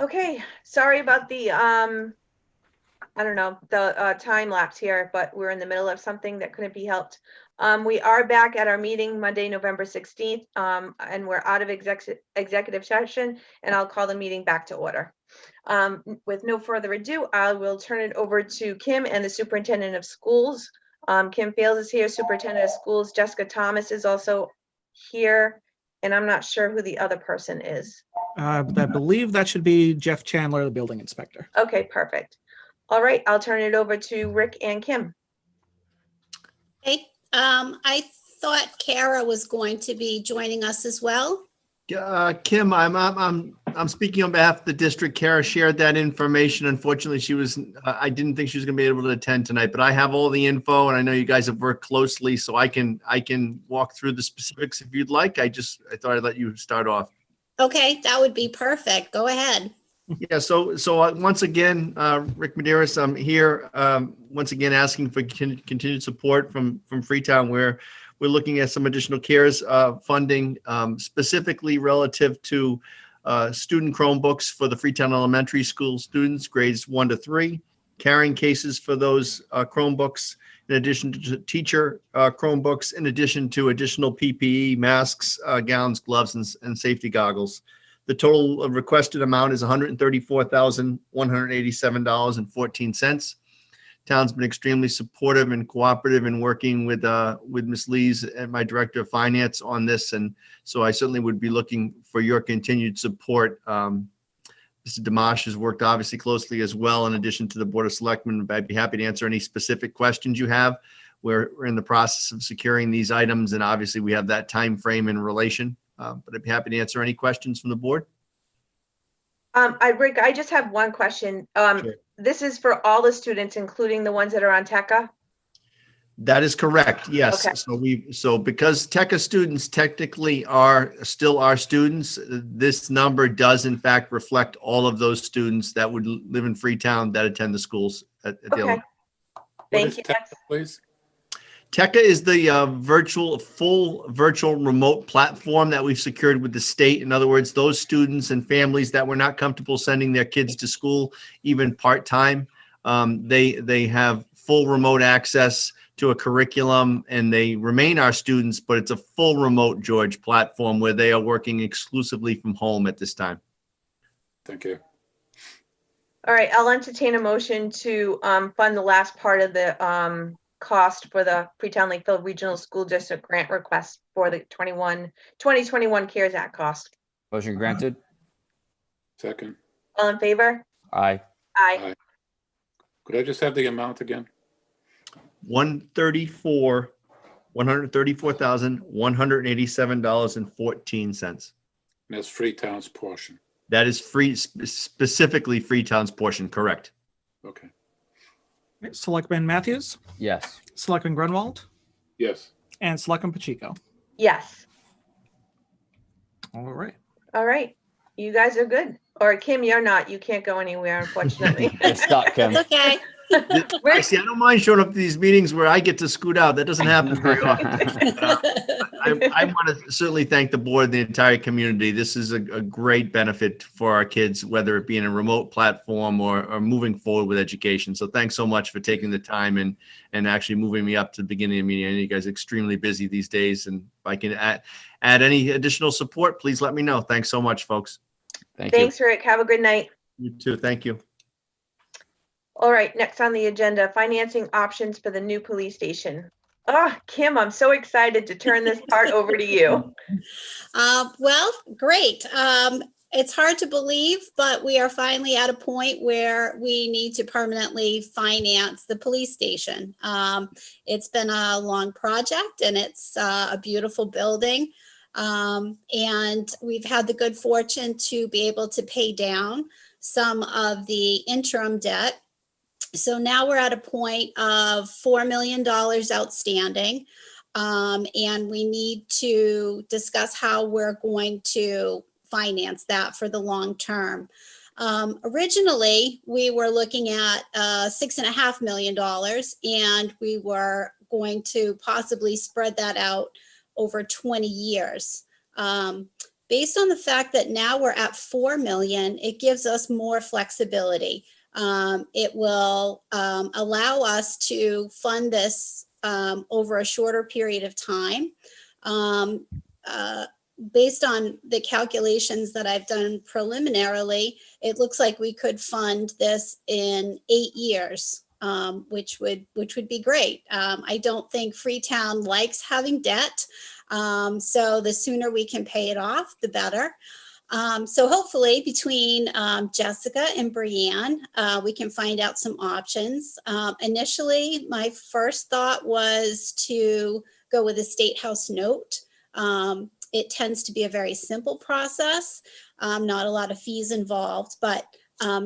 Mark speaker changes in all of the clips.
Speaker 1: Okay, sorry about the, I don't know, the time lapse here, but we're in the middle of something that couldn't be helped. We are back at our meeting Monday, November 16th, and we're out of executive session, and I'll call the meeting back to order. With no further ado, I will turn it over to Kim and the superintendent of schools. Kim Fields is here, superintendent of schools. Jessica Thomas is also here, and I'm not sure who the other person is.
Speaker 2: I believe that should be Jeff Chandler, the building inspector.
Speaker 1: Okay, perfect. All right, I'll turn it over to Rick and Kim.
Speaker 3: Okay, I thought Kara was going to be joining us as well.
Speaker 4: Kim, I'm speaking on behalf of the district. Kara shared that information. Unfortunately, she was, I didn't think she was gonna be able to attend tonight, but I have all the info and I know you guys have worked closely, so I can walk through the specifics if you'd like. I thought I'd let you start off.
Speaker 3: Okay, that would be perfect. Go ahead.
Speaker 4: Yeah, so once again, Rick Medeiros, I'm here once again asking for continued support from Freetown, where we're looking at some additional CARES funding, specifically relative to student Chromebooks for the Freetown Elementary School students, grades 1 to 3, carrying cases for those Chromebooks, in addition to teacher Chromebooks, in addition to additional PPE, masks, gowns, gloves, and safety goggles. The total requested amount is $134,187.14. Town's been extremely supportive and cooperative in working with Ms. Lees and my director of finance on this, and so I certainly would be looking for your continued support. Mr. Dimash has worked obviously closely as well, in addition to the Board of Selectmen. I'd be happy to answer any specific questions you have. We're in the process of securing these items, and obviously we have that time frame in relation. But I'd be happy to answer any questions from the board.
Speaker 1: Rick, I just have one question.
Speaker 4: Sure.
Speaker 1: This is for all the students, including the ones that are on TECA?
Speaker 4: That is correct. Yes.
Speaker 1: Okay.
Speaker 4: So because TECA students technically are still our students, this number does in fact reflect all of those students that would live in Freetown that attend the schools at the
Speaker 1: Okay. Thank you.
Speaker 5: TECA, please?
Speaker 4: TECA is the full virtual remote platform that we've secured with the state. In other words, those students and families that were not comfortable sending their kids to school, even part-time, they have full remote access to a curriculum, and they remain our students, but it's a full remote, George, platform where they are working exclusively from home at this time.
Speaker 5: Thank you.
Speaker 1: All right, I'll entertain a motion to fund the last part of the cost for the Freetown Lakeville Regional School District grant request for the 2021 CARES Act cost.
Speaker 6: Motion granted.
Speaker 5: Second.
Speaker 1: All in favor?
Speaker 6: Aye.
Speaker 1: Aye.
Speaker 5: Could I just have the amount again?
Speaker 4: $134,187.14.
Speaker 5: And that's Freetown's portion.
Speaker 4: That is specifically Freetown's portion, correct?
Speaker 5: Okay.
Speaker 2: Selectman Matthews,
Speaker 6: Yes.
Speaker 2: Selectman Grunwald,
Speaker 5: Yes.
Speaker 2: and Selectman Pacheco.
Speaker 1: Yes.
Speaker 2: All right.
Speaker 1: All right. You guys are good. Or Kim, you're not. You can't go anywhere, unfortunately.
Speaker 6: You're stuck, Kim.
Speaker 3: It's okay.
Speaker 4: I see. I don't mind showing up to these meetings where I get to scoot out. That doesn't happen very often. I want to certainly thank the board, the entire community. This is a great benefit for our kids, whether it be in a remote platform or moving forward with education. So thanks so much for taking the time and actually moving me up to the beginning of the meeting. I know you guys are extremely busy these days, and if I can add any additional support, please let me know. Thanks so much, folks.
Speaker 1: Thanks, Rick. Have a good night.
Speaker 4: You too. Thank you.
Speaker 1: All right, next on the agenda, financing options for the new police station. Oh, Kim, I'm so excited to turn this part over to you.
Speaker 3: Well, great. It's hard to believe, but we are finally at a point where we need to permanently finance the police station. It's been a long project, and it's a beautiful building. And we've had the good fortune to be able to pay down some of the interim debt. So now we're at a point of $4 million outstanding, and we need to discuss how we're going to finance that for the long term. Originally, we were looking at $6.5 million, and we were going to possibly spread that out over 20 years. based on the fact that now we're at 4 million, it gives us more flexibility. It will allow us to fund this over a shorter period of time. Based on the calculations that I've done preliminarily, it looks like we could fund this in 8 years, which would be great. I don't think Freetown likes having debt, so the sooner we can pay it off, the better. So hopefully between Jessica and Brianne, we can find out some options. Initially, my first thought was to go with a State House note. It tends to be a very simple process, not a lot of fees involved, but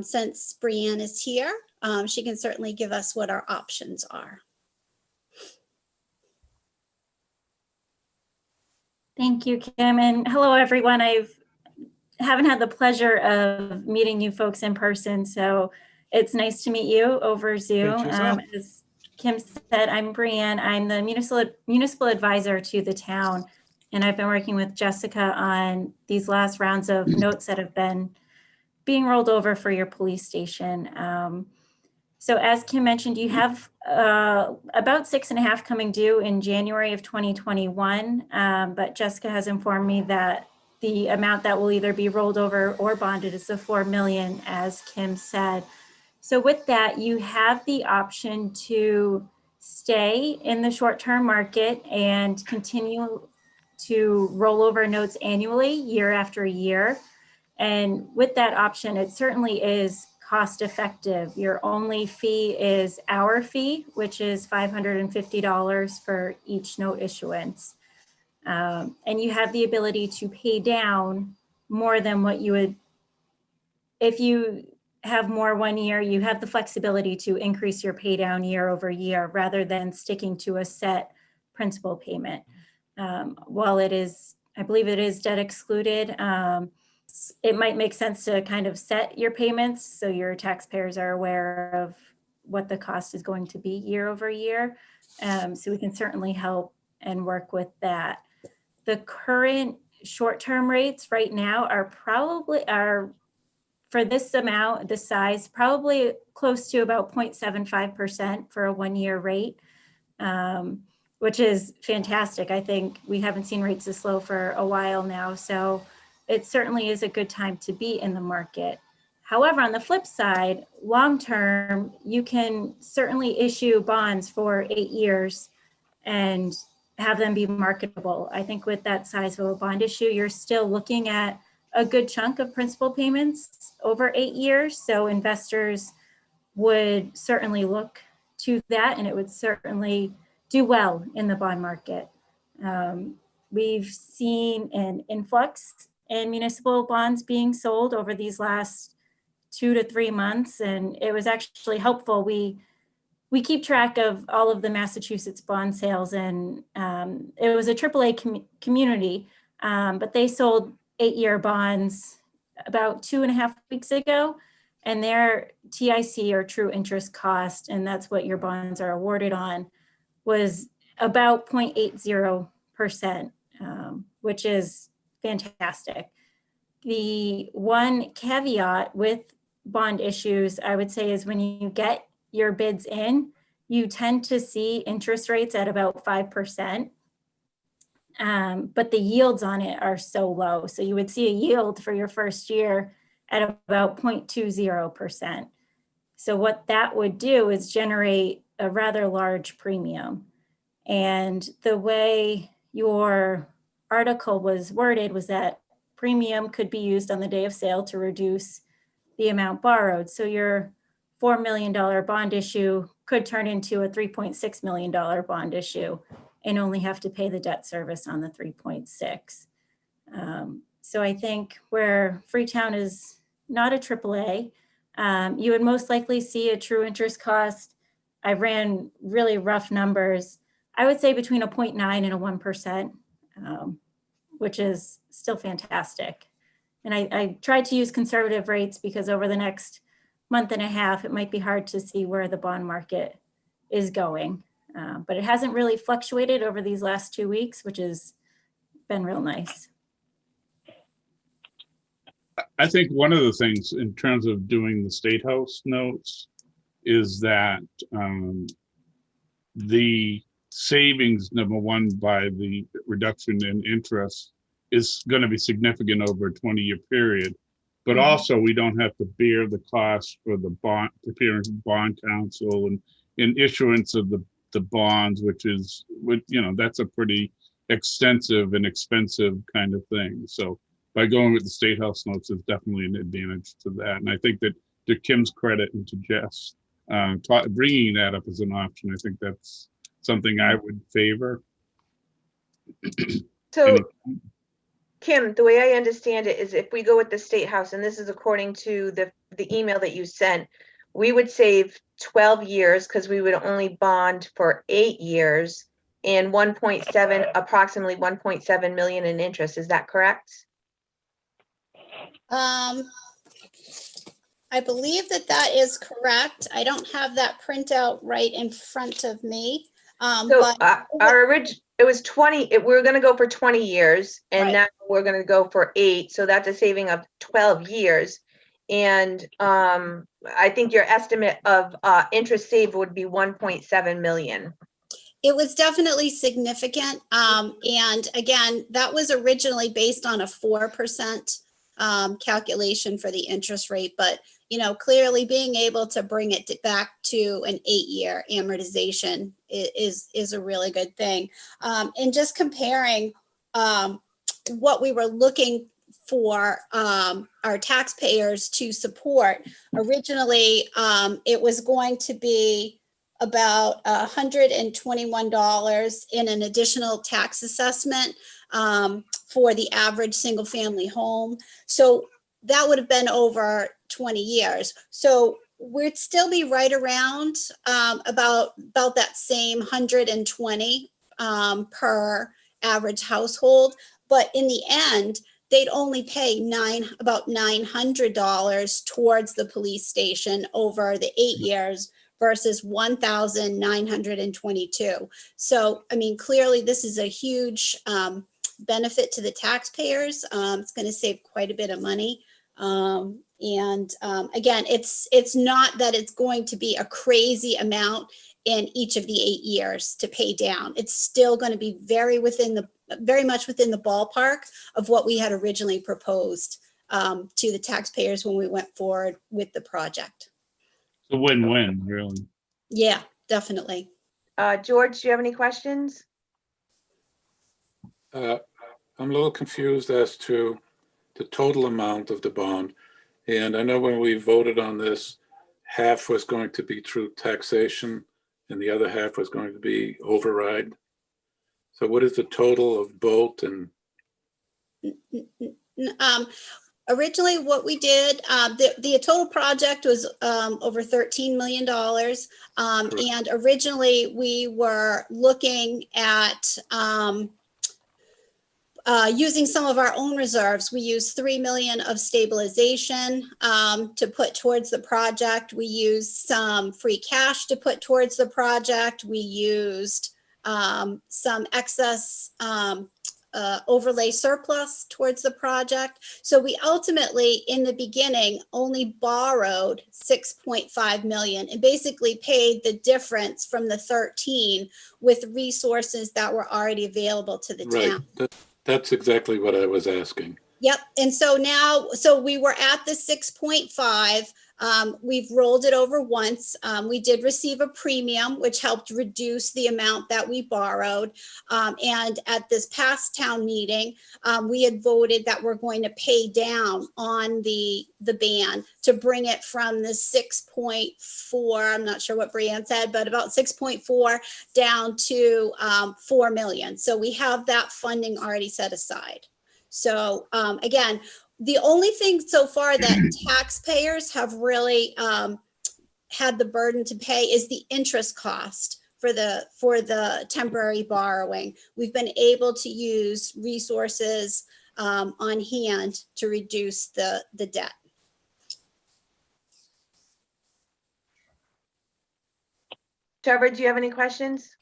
Speaker 3: since Brianne is here, she can certainly give us what our options are.
Speaker 6: Thank you, Kim, and hello, everyone. Haven't had the pleasure of meeting you folks in person, so it's nice to meet you over Zoom. As Kim said, I'm Brianne. I'm the municipal advisor to the town, and I've been working with Jessica on these last rounds of notes that have been being rolled over for your police station. So as Kim mentioned, you have about 6.5 coming due in January of 2021, but Jessica has informed me that the amount that will either be rolled over or bonded is the 4 million, as Kim said. So with that, you have the option to stay in the short-term market and continue to roll over notes annually, year after year. And with that option, it certainly is cost effective. Your only fee is our fee, which is $550 for each note issuance. And you have the ability to pay down more than what you would, if you have more 1 year, you have the flexibility to increase your pay down year over year rather than sticking to a set principal payment. While it is, I believe it is debt excluded, it might make sense to kind of set your payments so your taxpayers are aware of what the cost is going to be year over year. So we can certainly help and work with that. The current short-term rates right now are for this amount, this size, probably close to about 0.75% for a 1 year rate, which is fantastic. I think we haven't seen rates this low for a while now. So it certainly is a good time to be in the market. However, on the flip side, long-term, you can certainly issue bonds for 8 years and have them be marketable. I think with that size of a bond issue, you're still looking at a good chunk of principal payments over 8 years. So investors would certainly look to that, and it would certainly do well in the bond market. We've seen an influx in municipal bonds being sold over these last 2 to 3 months, and it was actually helpful. We keep track of all of the Massachusetts bond sales, and it was a AAA community, but they sold 8-year bonds about 2.5 weeks ago, and their TIC, or true interest cost, and that's what your bonds are awarded on, was about 0.80%, which is fantastic. The one caveat with bond issues, I would say, is when you get your bids in, you tend to see interest rates at about 5%, but the yields on it are so low. So you would see a yield for your first year at about 0.20%. So what that would do is generate a rather large premium. And the way your article was worded was that premium could be used on the day of sale to reduce the amount borrowed. So your $4 million bond issue could turn into a $3.6 million bond issue and only have to pay the debt service on the 3.6. So I think where Freetown is not a AAA, you would most likely see a true interest cost. I ran really rough numbers. I would say between a 0.9 and a 1%, which is still fantastic. And I tried to use conservative rates because over the next month and a half, it might be hard to see where the bond market is going. But it hasn't really fluctuated over these last 2 weeks, which has been real nice.
Speaker 7: I think one of the things in terms of doing the State House notes is that the savings, number one, by the reduction in interest is going to be significant over a 20-year period. But also we don't have to bear the cost for the bond, preparing bond counsel and issuance of the bonds, which is, that's a pretty extensive and expensive kind of thing. So by going with the State House notes is definitely an advantage to that. And I think that to Kim's credit and to Jess, bringing that up as an option, I think that's something I would favor.
Speaker 1: So, Kim, the way I understand it is if we go with the State House, and this is according to the email that you sent, we would save 12 years because we would only bond for 8 years and approximately 1.7 million in interest. Is that correct?
Speaker 3: I believe that is correct. I don't have that printout right in front of me.
Speaker 1: So it was 20, we're going to go for 20 years and
Speaker 3: Right.
Speaker 1: now we're going to go for 8. So that's a saving of 12 years. And I think your estimate of interest saved would be 1.7 million.
Speaker 3: It was definitely significant. And again, that was originally based on a 4% calculation for the interest rate. But, clearly being able to bring it back to an 8-year amortization is a really good thing. And just comparing what we were looking for our taxpayers to support, originally it was going to be about $121 in an additional tax assessment for the average single family home. So that would have been over 20 years. So we'd still be right around about that same 120 per average household. But in the end, they'd only pay about $900 towards the police station over the 8 years versus $1,922. So, clearly this is a huge benefit to the taxpayers. It's going to save quite a bit of money. Again, it's not that it's going to be a crazy amount in each of the 8 years to pay down. It's still going to be very much within the ballpark of what we had originally proposed to the taxpayers when we went forward with the project.
Speaker 7: It's a win-win, really.
Speaker 3: Yeah, definitely.
Speaker 1: George, do you have any questions?
Speaker 5: I'm a little confused as to the total amount of the bond. And I know when we voted on this, half was going to be through taxation and the other half was going to be override. So what is the total of both? And
Speaker 3: originally what we did, the total project was over $13 million. And originally we were looking at using some of our own reserves. We used $3 million of stabilization to put towards the project. We used some free cash to put towards the project. We used some excess overlay surplus towards the project. So we ultimately, in the beginning, only borrowed $6.5 million and basically paid the difference from the 13 with resources that were already available to the town.
Speaker 5: That's exactly what I was asking.
Speaker 3: Yep. And so now, we were at the 6.5. We've rolled it over once. We did receive a premium, which helped reduce the amount that we borrowed. And at this past town meeting, we had voted that we're going to pay down on the ban to bring it from the 6.4. I'm not sure what Brianne said, but about 6.4 down to 4 million. So we have that funding already set aside. So again, the only thing so far that taxpayers have really had the burden to pay is the interest cost for the temporary borrowing. We've been able to use resources on hand to reduce the debt.
Speaker 1: Trevor, do you have any questions?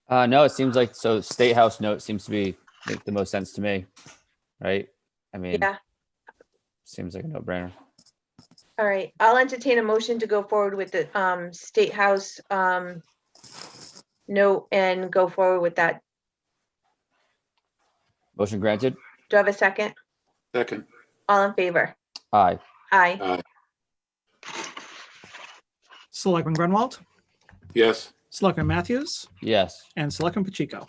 Speaker 8: No, it seems like State House note seems to make the most sense to me, right? I mean,
Speaker 1: Yeah.
Speaker 8: Seems like a no-brainer.
Speaker 1: All right, I'll entertain a motion to go forward with the State House note and go forward with that.
Speaker 8: Motion granted.
Speaker 1: Do I have a second?
Speaker 5: Second.
Speaker 1: All in favor?
Speaker 8: Aye.
Speaker 1: Aye.
Speaker 5: Aye.
Speaker 2: Selectman Grunwald,
Speaker 5: Yes.
Speaker 2: Selectman Matthews,
Speaker 8: Yes.
Speaker 2: and Selectman Pacheco.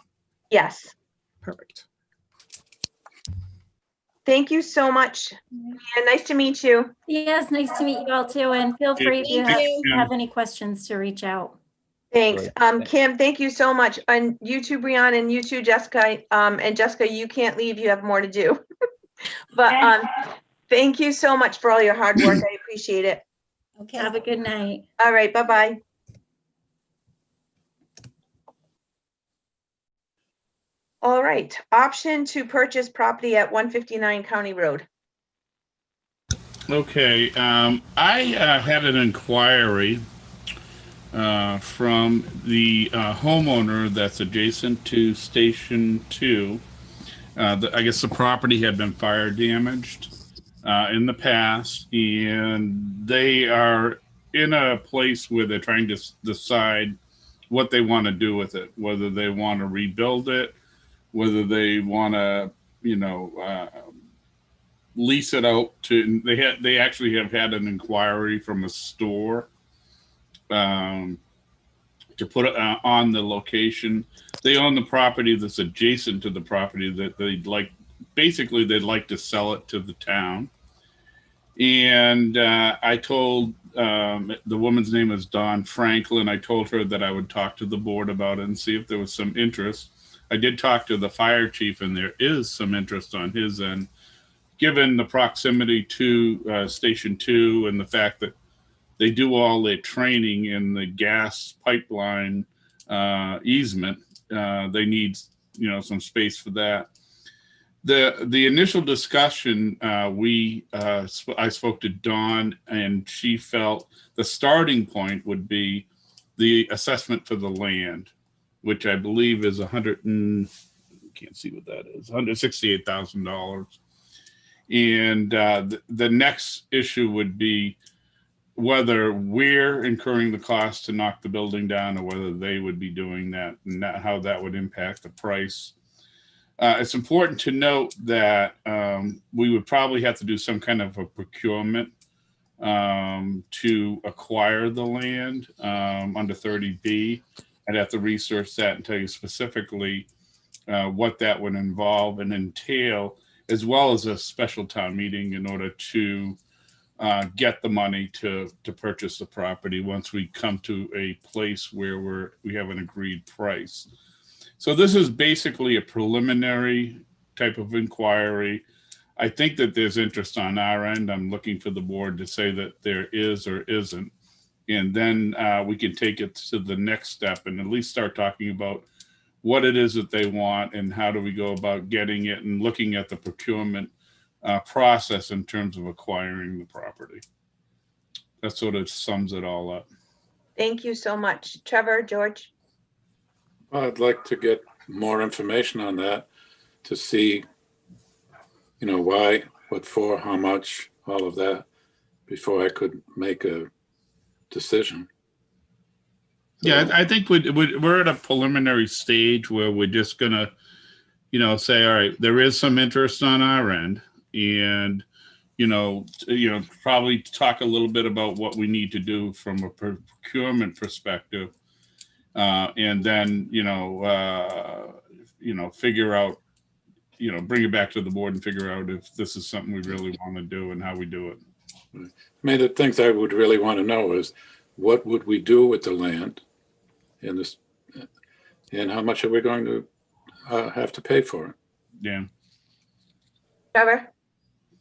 Speaker 1: Yes.
Speaker 2: Perfect.
Speaker 1: Thank you so much. And nice to meet you.
Speaker 6: Yes, nice to meet you all too. And feel free if you
Speaker 3: Thank you.
Speaker 6: have any questions to reach out.
Speaker 1: Thanks.
Speaker 8: Great.
Speaker 1: Kim, thank you so much. And you too, Brianna, and you too, Jessica. And Jessica, you can't leave. You have more to do. But thank you so much for all your hard work. I appreciate it.
Speaker 3: Okay.
Speaker 6: Have a good night.
Speaker 1: All right, bye-bye. All right, option to purchase property at 159 County Road.
Speaker 7: Okay, I had an inquiry from the homeowner that's adjacent to Station 2. I guess the property had been fire damaged in the past, and they are in a place where they're trying to decide what they want to do with it, whether they want to rebuild it, whether they want to, lease it out to. They actually have had an inquiry from a store to put it on the location. They own the property that's adjacent to the property that they'd like. Basically, they'd like to sell it to the town. And I told the woman's name is Dawn Franklin. I told her that I would talk to the board about it and see if there was some interest. I did talk to the fire chief, and there is some interest on his end, given the proximity to Station 2 and the fact that they do all their training in the gas pipeline easement. They need, some space for that. The initial discussion, I spoke to Dawn, and she felt the starting point would be the assessment for the land, which I believe is can't see what that is, $168,000. And the next issue would be whether we're incurring the cost to knock the building down or whether they would be doing that, and how that would impact the price. It's important to note that we would probably have to do some kind of a procurement to acquire the land under 30B. I'd have to research that and tell you specifically what that would involve and entail, as well as a special town meeting in order to get the money to purchase the property once we come to a place where we have an agreed price. So this is basically a preliminary type of inquiry. I think that there's interest on our end. I'm looking for the board to say that there is or isn't. And then we can take it to the next step and at least start talking about what it is that they want and how do we go about getting it and looking at the procurement process in terms of acquiring the property. That sort of sums it all up.
Speaker 1: Thank you so much. Trevor, George?
Speaker 5: Well, I'd like to get more information on that to see, why, what for, how much, all of that, before I could make a decision.
Speaker 7: Yeah, I think we're at a preliminary stage where we're just gonna, say, all right, there is some interest on our end, and probably talk a little bit about what we need to do from a procurement perspective, and then figure out, bring it back to the board and figure out if this is something we really want to do and how we do it.
Speaker 5: I mean, the things I would really want to know is what would we do with the land in this, and how much are we going to have to pay for it?
Speaker 7: Yeah.
Speaker 1: Trevor?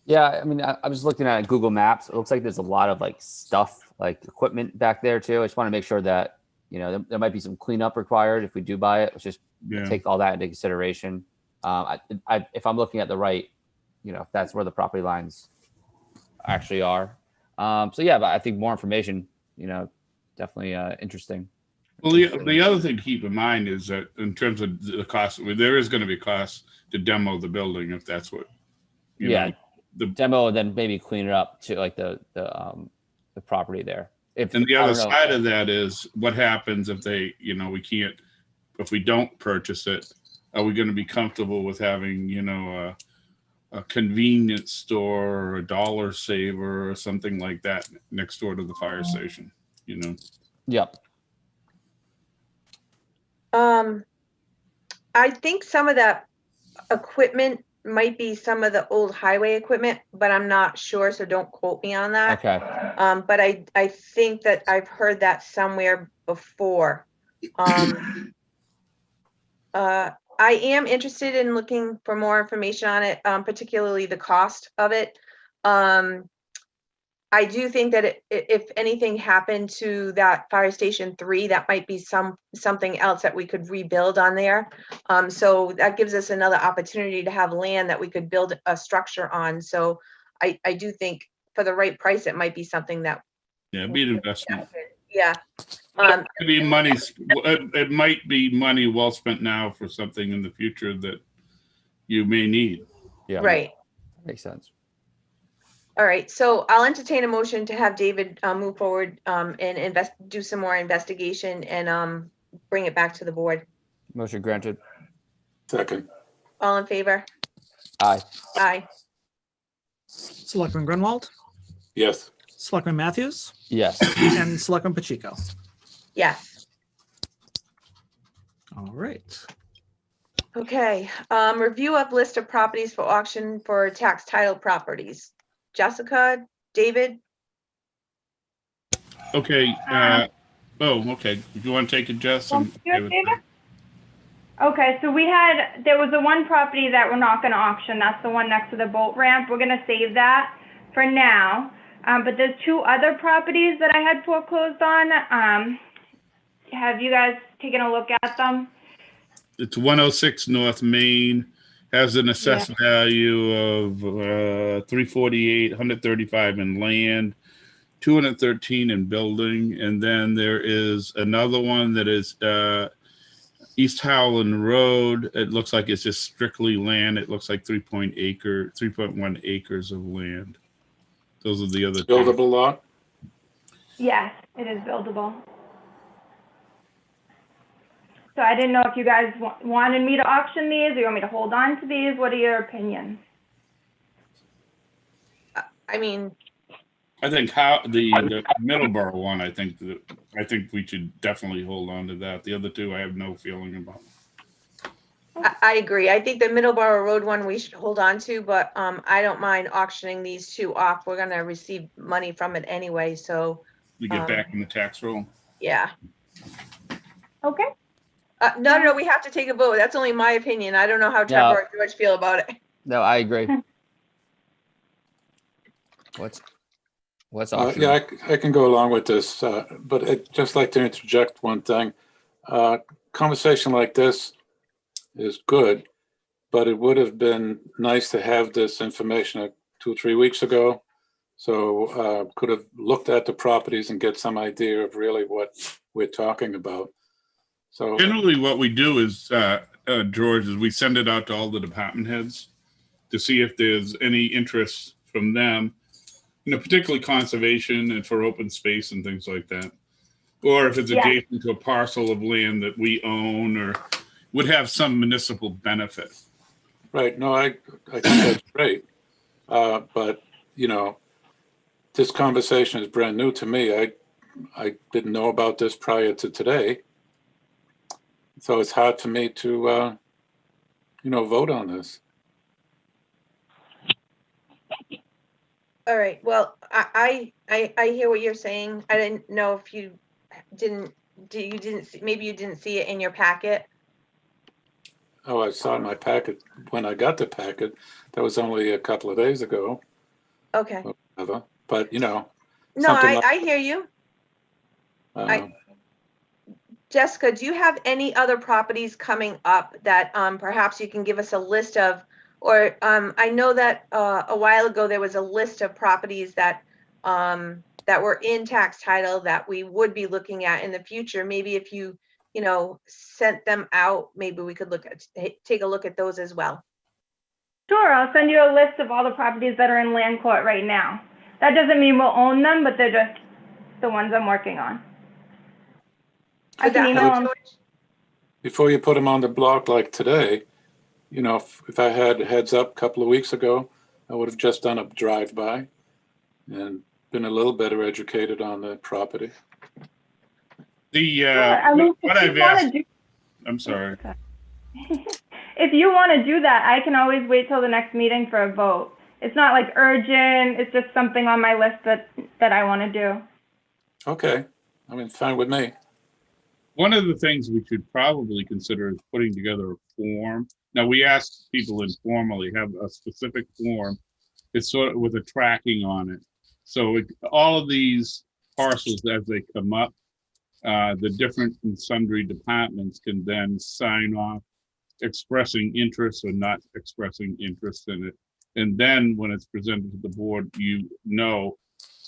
Speaker 8: Yeah, I mean, I was looking at Google Maps. It looks like there's a lot of stuff, equipment back there too. I just want to make sure that, there might be some cleanup required if we do buy it. Let's just take all that into consideration. If I'm looking at the right, if that's where the property lines actually are. So yeah, but I think more information, definitely interesting.
Speaker 7: Well, the other thing to keep in mind is that in terms of the cost, there is going to be cost to demo the building if that's what,
Speaker 8: demo and then maybe clean it up to like the property there.
Speaker 7: And the
Speaker 8: I
Speaker 7: other
Speaker 8: don't know.
Speaker 7: side of that is what happens if they, if we don't purchase it, are we going to be comfortable with having, a convenience store or a dollar saver or something like that next door to the fire station,
Speaker 8: Yep.
Speaker 1: I think some of that equipment might be some of the old highway equipment, but I'm not sure, so don't quote me on that.
Speaker 8: Okay.
Speaker 1: But I think that I've heard that somewhere before. I am interested in looking for more information on it, particularly the cost of it. I do think that if anything happened to that fire station 3, that might be something else that we could rebuild on there. So that gives us another opportunity to have land that we could build a structure on. So I do think for the right price, it might be something that.
Speaker 7: Yeah, it'd be an investment.
Speaker 1: Yeah.
Speaker 7: It'd be money. It might be money well spent now for something in the future that you may need.
Speaker 8: Yeah.
Speaker 1: Right.
Speaker 8: Makes sense.
Speaker 1: All right, so I'll entertain a motion to have David move forward and do some more investigation and bring it back to the board.
Speaker 8: Motion granted.
Speaker 5: Second.
Speaker 1: All in favor?
Speaker 8: Aye.
Speaker 1: Aye.
Speaker 2: Selectman Grunwald,
Speaker 5: Yes.
Speaker 2: Selectman Matthews,
Speaker 8: Yes.
Speaker 2: and Selectman Pacheco.
Speaker 1: Yes.
Speaker 2: All right.
Speaker 1: Okay, review of list of properties for auction for tax title properties. Jessica, David?
Speaker 7: Okay. Okay. If you want to take it, Jess? I'm okay with that.
Speaker 9: Okay, so there was the one property that we're not gonna auction, that's the one next to the boat ramp. We're gonna save that for now. But there's 2 other properties that I had foreclosed on. Have you guys taken a look at them?
Speaker 7: It's 106 North Main, has an assessed value of 348, 135 in land, 213 in building, and then there is another one that is East Howland Road. It looks like it's just strictly land. It looks like 3.1 acres of land. Those are the other two.
Speaker 5: Buildable lot?
Speaker 9: Yes, it is buildable. So I didn't know if you guys wanted me to auction these, or you want me to hold on to these? What are your opinions?
Speaker 1: I mean,
Speaker 7: I think the Middleborough one, I think we should definitely hold on to that. The other two, I have no feeling about.
Speaker 1: I agree. I think the Middleborough Road one we should hold on to, but I don't mind auctioning these 2 off. We're gonna receive money from it anyway, so.
Speaker 7: We get back in the tax roll.
Speaker 1: Yeah.
Speaker 9: Okay.
Speaker 1: No, we have to take a vote. That's only my opinion. I don't know how Trevor or George feel about it.
Speaker 8: No, I agree. What's auction?
Speaker 5: Yeah, I can go along with this, but I'd just like to interject one thing. Conversation like this is good, but it would have been nice to have this information 2 or 3 weeks ago. So could have looked at the properties and get some idea of really what we're talking about. So
Speaker 7: Generally, what we do is, George, is we send it out to all the department heads to see if there's any interest from them, particularly conservation and for open space and things like that. Or if it's adjacent to a parcel of land that we own or would have some municipal benefit.
Speaker 5: right, no, I think that's great. But, this conversation is brand new to me. I didn't know about this prior to today. So it's hard for me to, vote on this.
Speaker 1: All right, well, I hear what you're saying. I didn't know if you didn't see, maybe you didn't see it in your packet.
Speaker 5: Oh, I saw my packet when I got the packet. That was only a couple of days ago.
Speaker 1: Okay.
Speaker 5: But,
Speaker 1: No,
Speaker 5: something like-
Speaker 1: I hear you. Jessica, do you have any other properties coming up that perhaps you can give us a list of? Or I know that a while ago there was a list of properties that were in tax title that we would be looking at in the future. Maybe if you sent them out, maybe we could take a look at those as well.
Speaker 9: Sure, I'll send you a list of all the properties that are in land court right now. That doesn't mean we'll own them, but they're just the ones I'm working on. I
Speaker 1: Would
Speaker 9: can
Speaker 1: that
Speaker 9: email
Speaker 1: help,
Speaker 9: them.
Speaker 1: George?
Speaker 5: Before you put them on the block like today, you know, if I had heads up a couple of weeks ago, I would have just done a drive-by and been a little better educated on the property.
Speaker 7: The,
Speaker 9: Sure, I mean,
Speaker 7: what
Speaker 9: if you
Speaker 7: I've
Speaker 9: wanna
Speaker 7: asked,
Speaker 9: do-
Speaker 7: I'm sorry.
Speaker 9: If you want to do that, I can always wait till the next meeting for a vote. It's not like urgent, it's just something on my list that I want to do.
Speaker 5: Okay, I mean, fine with me.
Speaker 7: One of the things we should probably consider is putting together a form. Now, we ask people informally, have a specific form. It's sort of with a tracking on it. So all of these parcels as they come up, the different and sundry departments can then sign off expressing interest or not expressing interest in it. And then when it's presented to the board, you know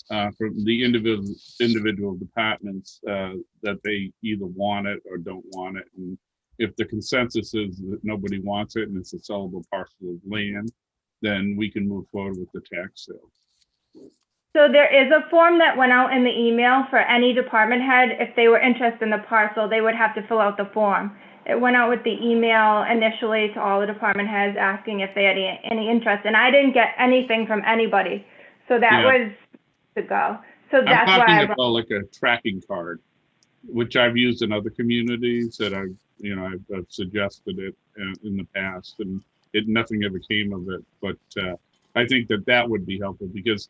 Speaker 7: from the individual departments that they either want it or don't want it. And if the consensus is that nobody wants it and it's a sellable parcel of land, then we can move forward with the tax sale.
Speaker 9: So there is a form that went out in the email for any department head. If they were interested in the parcel, they would have to fill out the form. It went out with the email initially to all the department heads asking if they had any interest, and I didn't get anything from anybody. So that was to go. So that's
Speaker 7: I'm
Speaker 9: why
Speaker 7: talking about like a tracking card, which I've used in other communities that I've suggested it in the past, and nothing ever came of it. But I think that would be helpful, because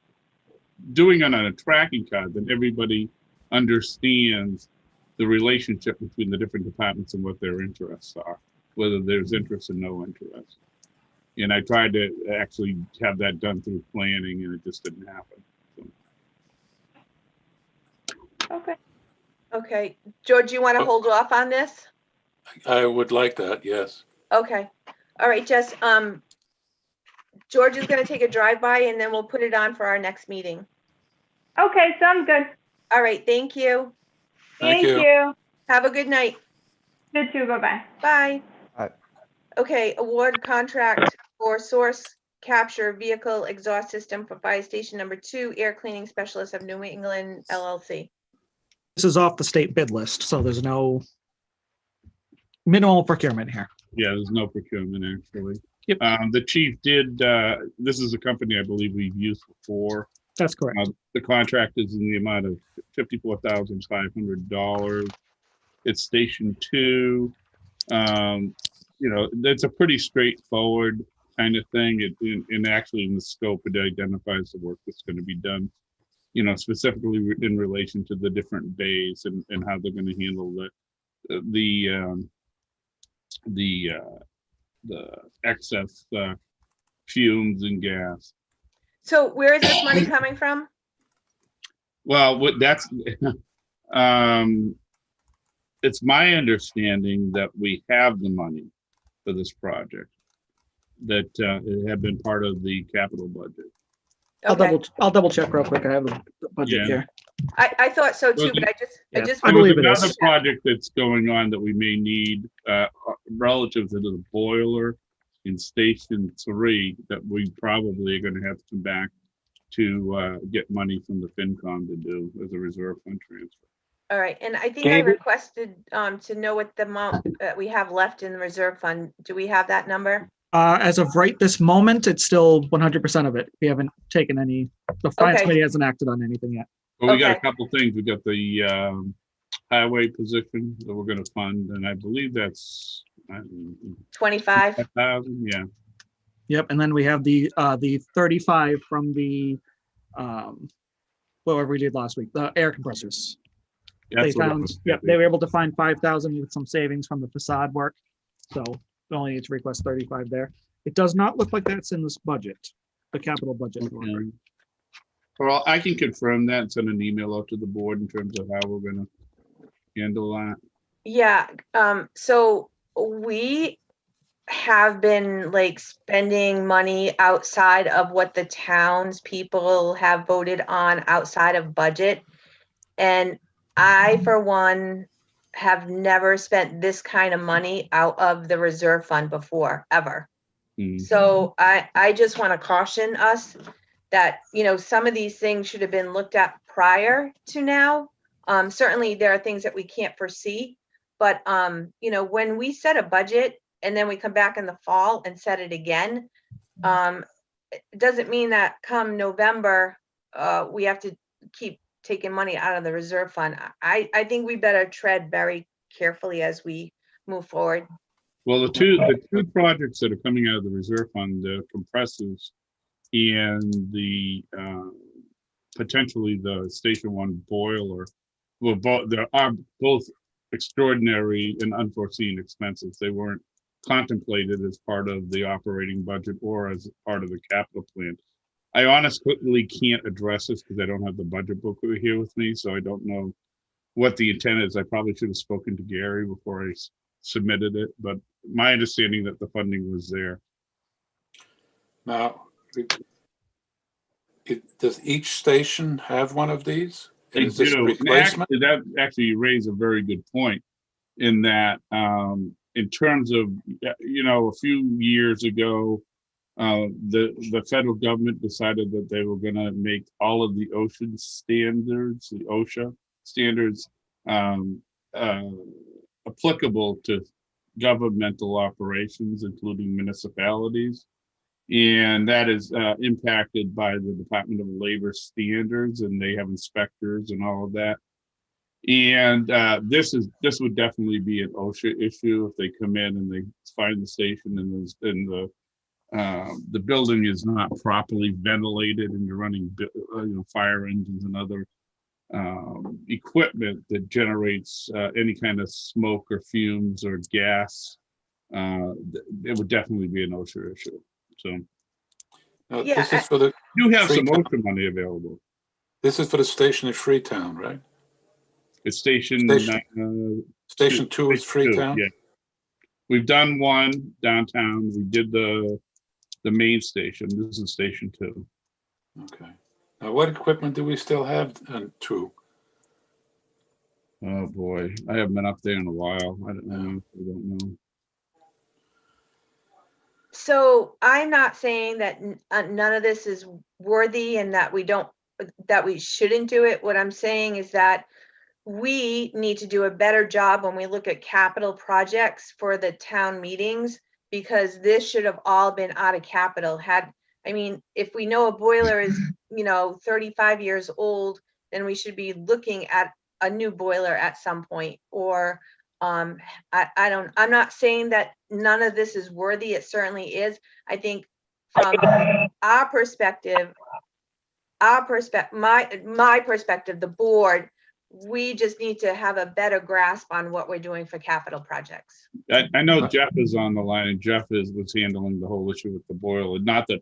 Speaker 7: doing it on a tracking card, then everybody understands the relationship between the different departments and what their interests are, whether there's interest or no interest. And I tried to actually have that done through planning, and it just didn't happen. So.
Speaker 9: Okay.
Speaker 1: Okay, George, you want to hold off on this?
Speaker 5: I would like that, yes.
Speaker 1: Okay, all right, Jess, George is gonna take a drive-by and then we'll put it on for our next meeting.
Speaker 9: Okay, sounds good.
Speaker 1: All right, thank you.
Speaker 5: Thank
Speaker 9: Thank
Speaker 5: you.
Speaker 9: you.
Speaker 1: Have a good night.
Speaker 9: You too, bye-bye.
Speaker 1: Bye.
Speaker 8: Bye.
Speaker 1: Okay, award contract for source capture vehicle exhaust system for fire station number 2, air cleaning specialist of New England LLC.
Speaker 2: This is off the state bid list, so there's no minimal procurement here.
Speaker 7: Yeah, there's no procurement actually.
Speaker 2: Yep.
Speaker 7: The chief did, this is a company I believe we've used before.
Speaker 2: That's correct.
Speaker 7: The contract is in the amount of $54,500. It's station 2. It's a pretty straightforward kind of thing. And actually in the scope, it identifies the work that's going to be done, specifically in relation to the different bays and how they're going to handle the excess fumes and gas.
Speaker 1: So where is this money coming from?
Speaker 7: Well, it's my understanding that we have the money for this project, that it had been part of the capital budget.
Speaker 1: Okay,
Speaker 2: I'll double check real quick. I have the budget
Speaker 7: Yeah.
Speaker 2: here.
Speaker 1: I thought so too,
Speaker 7: Well,
Speaker 1: but I
Speaker 2: yeah,
Speaker 1: just.
Speaker 2: I
Speaker 7: There was
Speaker 2: believe it is.
Speaker 7: another project that's going on that we may need relative to the boiler in Station 3 that we probably are going to have to come back to get money from the FinCom to do as a reserve fund transfer.
Speaker 1: All right, and I think I requested to know what the amount that we have left in the reserve fund. Do we have that number?
Speaker 2: As of right this moment, it's still 100% of it. We haven't taken any, the finance
Speaker 1: Okay.
Speaker 2: committee hasn't acted on anything yet.
Speaker 7: Well, we got
Speaker 1: Okay.
Speaker 7: a couple things. We got the highway position that we're going to fund, and I believe that's
Speaker 1: 25?
Speaker 7: 5,000. Yeah.
Speaker 2: Yep, and then we have the 35 from the, whatever we did last week, the air compressors. They
Speaker 7: That's what it
Speaker 2: found,
Speaker 7: was.
Speaker 2: yep, they were able to find 5,000 with some savings from the facade work. So we only need to request 35 there. It does not look like that's in this budget, the capital budget.
Speaker 7: Okay. Well, I can confirm that and send an email out to the board in terms of how we're going to handle that.
Speaker 1: Yeah, so we have been like spending money outside of what the townspeople have voted on outside of budget. And I, for one, have never spent this kind of money out of the reserve fund before, ever.
Speaker 7: Mm.
Speaker 1: So I just want to caution us that, some of these things should have been looked at prior to now. Certainly there are things that we can't foresee, but, when we set a budget and then we come back in the fall and set it again, it doesn't mean that come November, we have to keep taking money out of the reserve fund. I think we better tread very carefully as we move forward.
Speaker 7: Well, the two projects that are coming out of the reserve fund, the compressors and the potentially the Station 1 boiler, well, there are both extraordinary and unforeseen expenses. They weren't contemplated as part of the operating budget or as part of the capital plan. I honestly can't address this because I don't have the budget book here with me, so I don't know what the intent is. I probably should have spoken to Gary before I submitted it, but my understanding that the funding was there.
Speaker 5: Now, does each station have one of these?
Speaker 7: They
Speaker 5: Is this a
Speaker 7: do.
Speaker 5: replacement?
Speaker 7: Actually, you raise a very good point in that in terms of, a few years ago, the federal government decided that they were going to make all of the ocean standards, the OSHA standards, applicable to governmental operations, including municipalities. And that is impacted by the Department of Labor standards, and they have inspectors and all of that. And this would definitely be an OSHA issue if they come in and they find the station and the building is not properly ventilated and you're running fire engines and other equipment that generates any kind of smoke or fumes or gas. It would definitely be an OSHA issue. So
Speaker 5: This is for the
Speaker 7: you have some
Speaker 5: Freetown.
Speaker 7: OSHA money available.
Speaker 5: This is for the station in Freetown, right?
Speaker 7: It's station
Speaker 5: Station 2 is Freetown?
Speaker 7: Yeah. We've done one downtown. We did the main station. This is station 2.
Speaker 5: Okay. Now, what equipment do we still have on 2?
Speaker 7: Oh boy, I haven't been up there in a while. I don't know.
Speaker 1: So I'm not saying that none of this is worthy and that we shouldn't do it. What I'm saying is that we need to do a better job when we look at capital projects for the town meetings, because this should have all been out of capital. If we know a boiler is, 35 years old, then we should be looking at a new boiler at some point. Or I'm not saying that none of this is worthy. It certainly is. I think from our perspective, my perspective, the board, we just need to have a better grasp on what we're doing for capital projects.
Speaker 7: I know Jeff is on the line, and Jeff was handling the whole issue with the boiler. Not that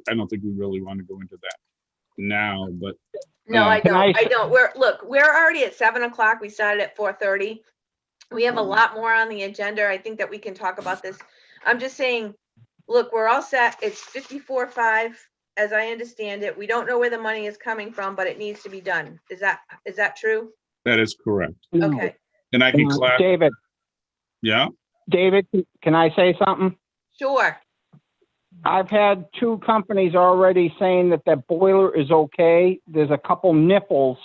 Speaker 7: I don't think we really want to go into that now, but
Speaker 1: No, I don't. We're already at 7:00. We started at 4:30. We have a lot more on the agenda. I think that we can talk about this. I'm just saying, look, we're all set. It's 54.5, as I understand it. We don't know where the money is coming from, but it needs to be done. Is that true?
Speaker 7: that is correct.
Speaker 1: Okay,
Speaker 7: And I can clap.
Speaker 10: David,
Speaker 7: Yeah.
Speaker 10: David, can I say something?
Speaker 1: sure.
Speaker 10: I've had 2 companies already saying that that boiler is okay. There's a couple nipples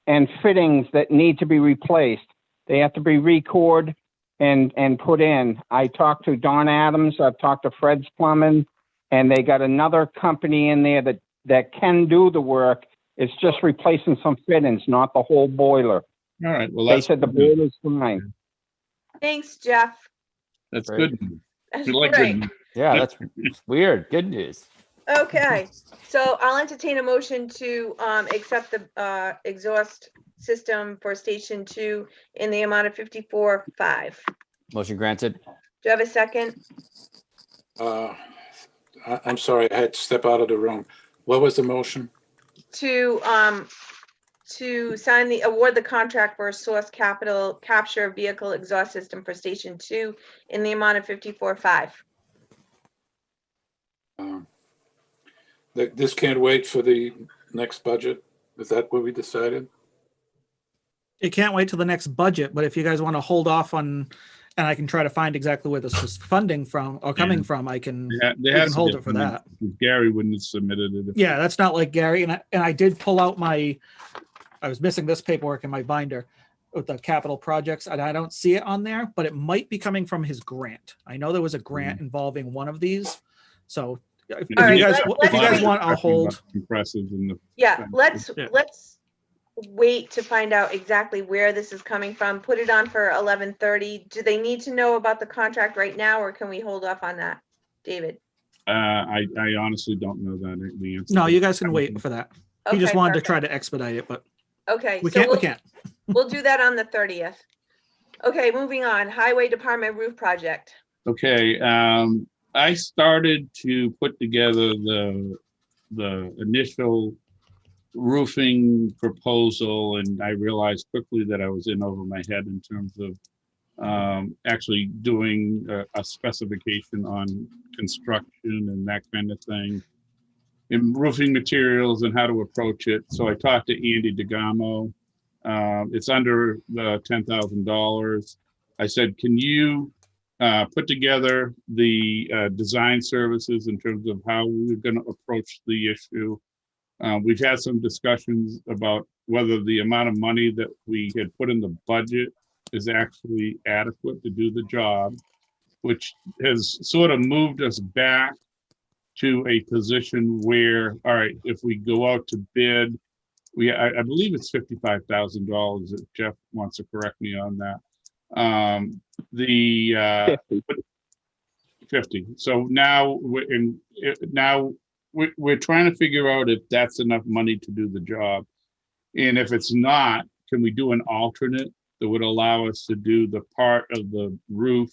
Speaker 10: and fittings that need to be replaced. They have to be recored and put in. I talked to Don Adams. I've talked to Fred's Plumbing, and they got another company in there that can do the work. It's just replacing some fittings, not the whole boiler.
Speaker 7: All right. Well,
Speaker 10: They
Speaker 7: that's
Speaker 10: said the
Speaker 7: good.
Speaker 10: boiler's fine.
Speaker 1: Thanks, Jeff.
Speaker 7: That's
Speaker 8: Great.
Speaker 7: good.
Speaker 1: That's
Speaker 7: We like
Speaker 1: great.
Speaker 7: good.
Speaker 8: Yeah, that's weird. Good news.
Speaker 1: Okay, so I'll entertain a motion to accept the exhaust system for Station 2 in the amount of 54.5.
Speaker 8: Motion granted.
Speaker 1: Do you have a second?
Speaker 5: I'm sorry, I had to step out of the room. What was the motion?
Speaker 1: To award the contract for a source capital capture vehicle exhaust system for Station 2 in the amount of 54.5.
Speaker 5: This can't wait for the next budget? Is that what we decided?
Speaker 2: It can't wait till the next budget, but if you guys want to hold off on and I can try to find exactly where this was funding from or coming from. I can,
Speaker 7: There
Speaker 2: we
Speaker 7: has
Speaker 2: can
Speaker 7: to
Speaker 2: hold
Speaker 7: be
Speaker 2: it for
Speaker 7: funding.
Speaker 2: that.
Speaker 7: Gary wouldn't have submitted it.
Speaker 2: Yeah, that's not like Gary. And I did pull out I was missing this paperwork in my binder with the capital projects, and I don't see it on there, but it might be coming from his grant. I know there was a grant involving one of these. So if
Speaker 1: All right,
Speaker 2: you guys,
Speaker 1: let's
Speaker 2: if you guys
Speaker 1: wait.
Speaker 2: want, I'll hold.
Speaker 7: Compressors and the.
Speaker 1: Yeah, let's
Speaker 2: Yeah.
Speaker 1: wait to find out exactly where this is coming from. Put it on for 11:30. Do they need to know about the contract right now, or can we hold off on that, David?
Speaker 7: I honestly don't know the answer.
Speaker 2: No, you guys can wait for that. He just
Speaker 1: Okay,
Speaker 2: wanted to
Speaker 1: perfect.
Speaker 2: try to expedite it, but
Speaker 1: Okay,
Speaker 2: we
Speaker 1: so
Speaker 2: can't, we
Speaker 1: we'll,
Speaker 2: can't.
Speaker 1: we'll do that on the 30th. Okay, moving on. Highway Department roof project.
Speaker 7: Okay, I started to put together the initial roofing proposal, and I realized quickly that I was in over my head in terms of actually doing a specification on construction and that kind of thing, and roofing materials and how to approach it. So I talked to Andy DeGamo. It's under the $10,000. I said, can you put together the design services in terms of how we're going to approach the issue? We've had some discussions about whether the amount of money that we had put in the budget is actually adequate to do the job, which has sort of moved us back to a position where, all right, if we go out to bid, I believe it's $55,000. If Jeff wants to correct me on that. 50. So now we're trying to figure out if that's enough money to do the job. And if it's not, can we do an alternate that would allow us to do the part of the roof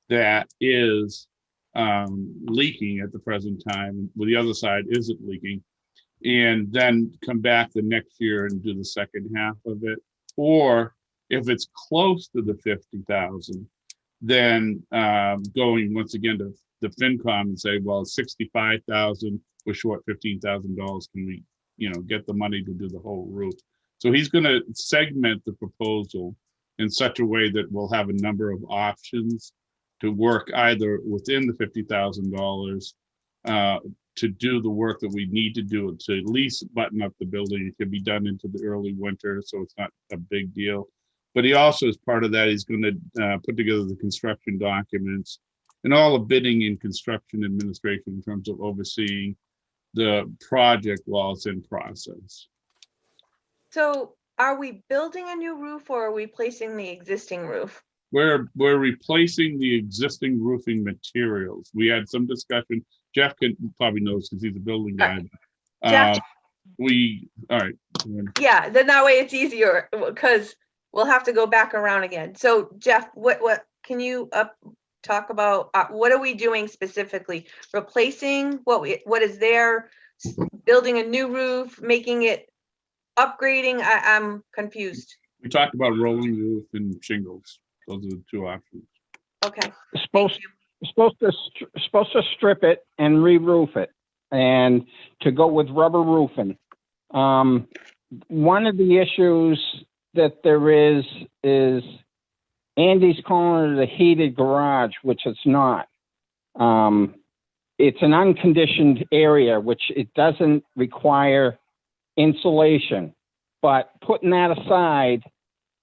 Speaker 7: that is leaking at the present time, where the other side isn't leaking, and then come back the next year and do the second half of it? Or if it's close to the 50,000, then going once again to the FinCom and say, well, 65,000, we're short $15,000. Can we, get the money to do the whole roof? So he's going to segment the proposal in such a way that we'll have a number of options to work either within the $50,000 to do the work that we need to do to at least button up the building. It can be done into the early winter, so it's not a big deal. But he also, as part of that, he's going to put together the construction documents and all the bidding and construction administration in terms of overseeing the project while it's in process.
Speaker 1: So are we building a new roof or are we replacing the existing roof?
Speaker 7: We're replacing the existing roofing materials. We had some discussion. Jeff probably knows because he's a building guy.
Speaker 1: Jeff,
Speaker 7: all right.
Speaker 1: Yeah, then that way it's easier because we'll have to go back around again. So Jeff, what can you talk about? What are we doing specifically? Replacing what is there? Building a new roof? Making it upgrading? I'm confused.
Speaker 7: We talked about rolling roof and shingles. Those are the two options.
Speaker 1: Okay.
Speaker 10: Supposed to strip it and re-roof it, and to go with rubber roofing. One of the issues that there is Andy's calling it a heated garage, which it's not. It's an unconditioned area, which it doesn't require insulation. But putting that aside,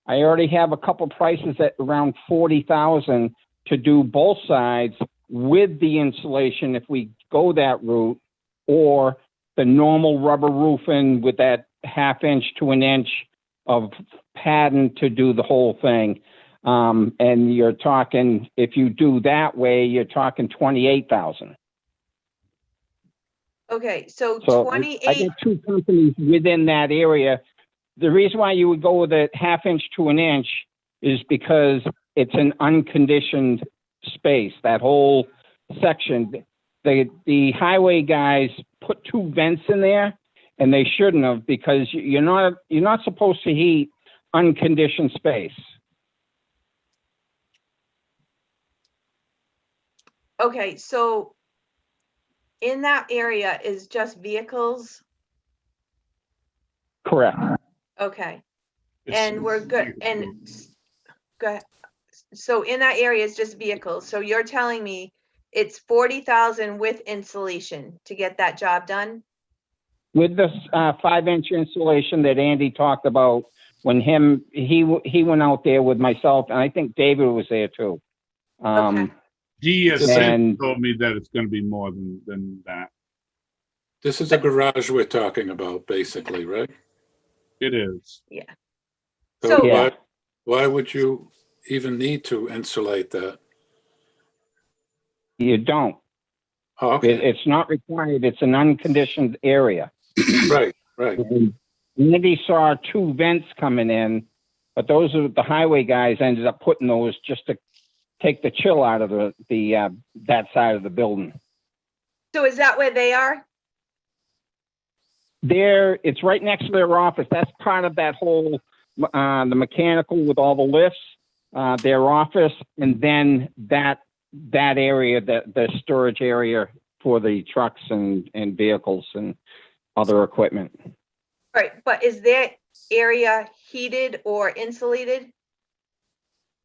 Speaker 10: I already have a couple prices at around 40,000 to do both sides with the insulation if we go that route, or the normal rubber roofing with that 1/2 inch to 1 inch of padding to do the whole thing. And you're talking, if you do that way, you're talking 28,000.
Speaker 1: Okay, so
Speaker 10: So
Speaker 1: 28.
Speaker 10: I got two companies within that area. The reason why you would go with a 1/2 inch to 1 inch is because it's an unconditioned space, that whole section. The highway guys put 2 vents in there, and they shouldn't have, because you're not supposed to heat unconditioned space.
Speaker 1: Okay, so in that area is just vehicles?
Speaker 10: Correct.
Speaker 1: Okay, and we're good. And go ahead. So in that area is just vehicles. So you're telling me it's 40,000 with insulation to get that job done?
Speaker 10: With this 5-inch insulation that Andy talked about, when he went out there with myself, and I think David was there too.
Speaker 1: Okay.
Speaker 7: DSN
Speaker 10: And-
Speaker 7: told me that it's going to be more than that.
Speaker 5: This is a garage we're talking about, basically, right?
Speaker 7: It is.
Speaker 1: So-
Speaker 10: Yeah.
Speaker 5: Why would you even need to insulate that?
Speaker 10: You don't.
Speaker 5: Oh, okay,
Speaker 10: It's not required. It's an unconditioned area.
Speaker 5: right.
Speaker 10: And Andy saw 2 vents coming in, but those are the highway guys ended up putting those just to take the chill out of that side of the building.
Speaker 1: So is that where they are?
Speaker 10: It's right next to their office. That's part of that whole, the mechanical with all the lifts, their office, and then that area, the storage area for the trucks and vehicles and other equipment.
Speaker 1: Right, but is that area heated or insulated?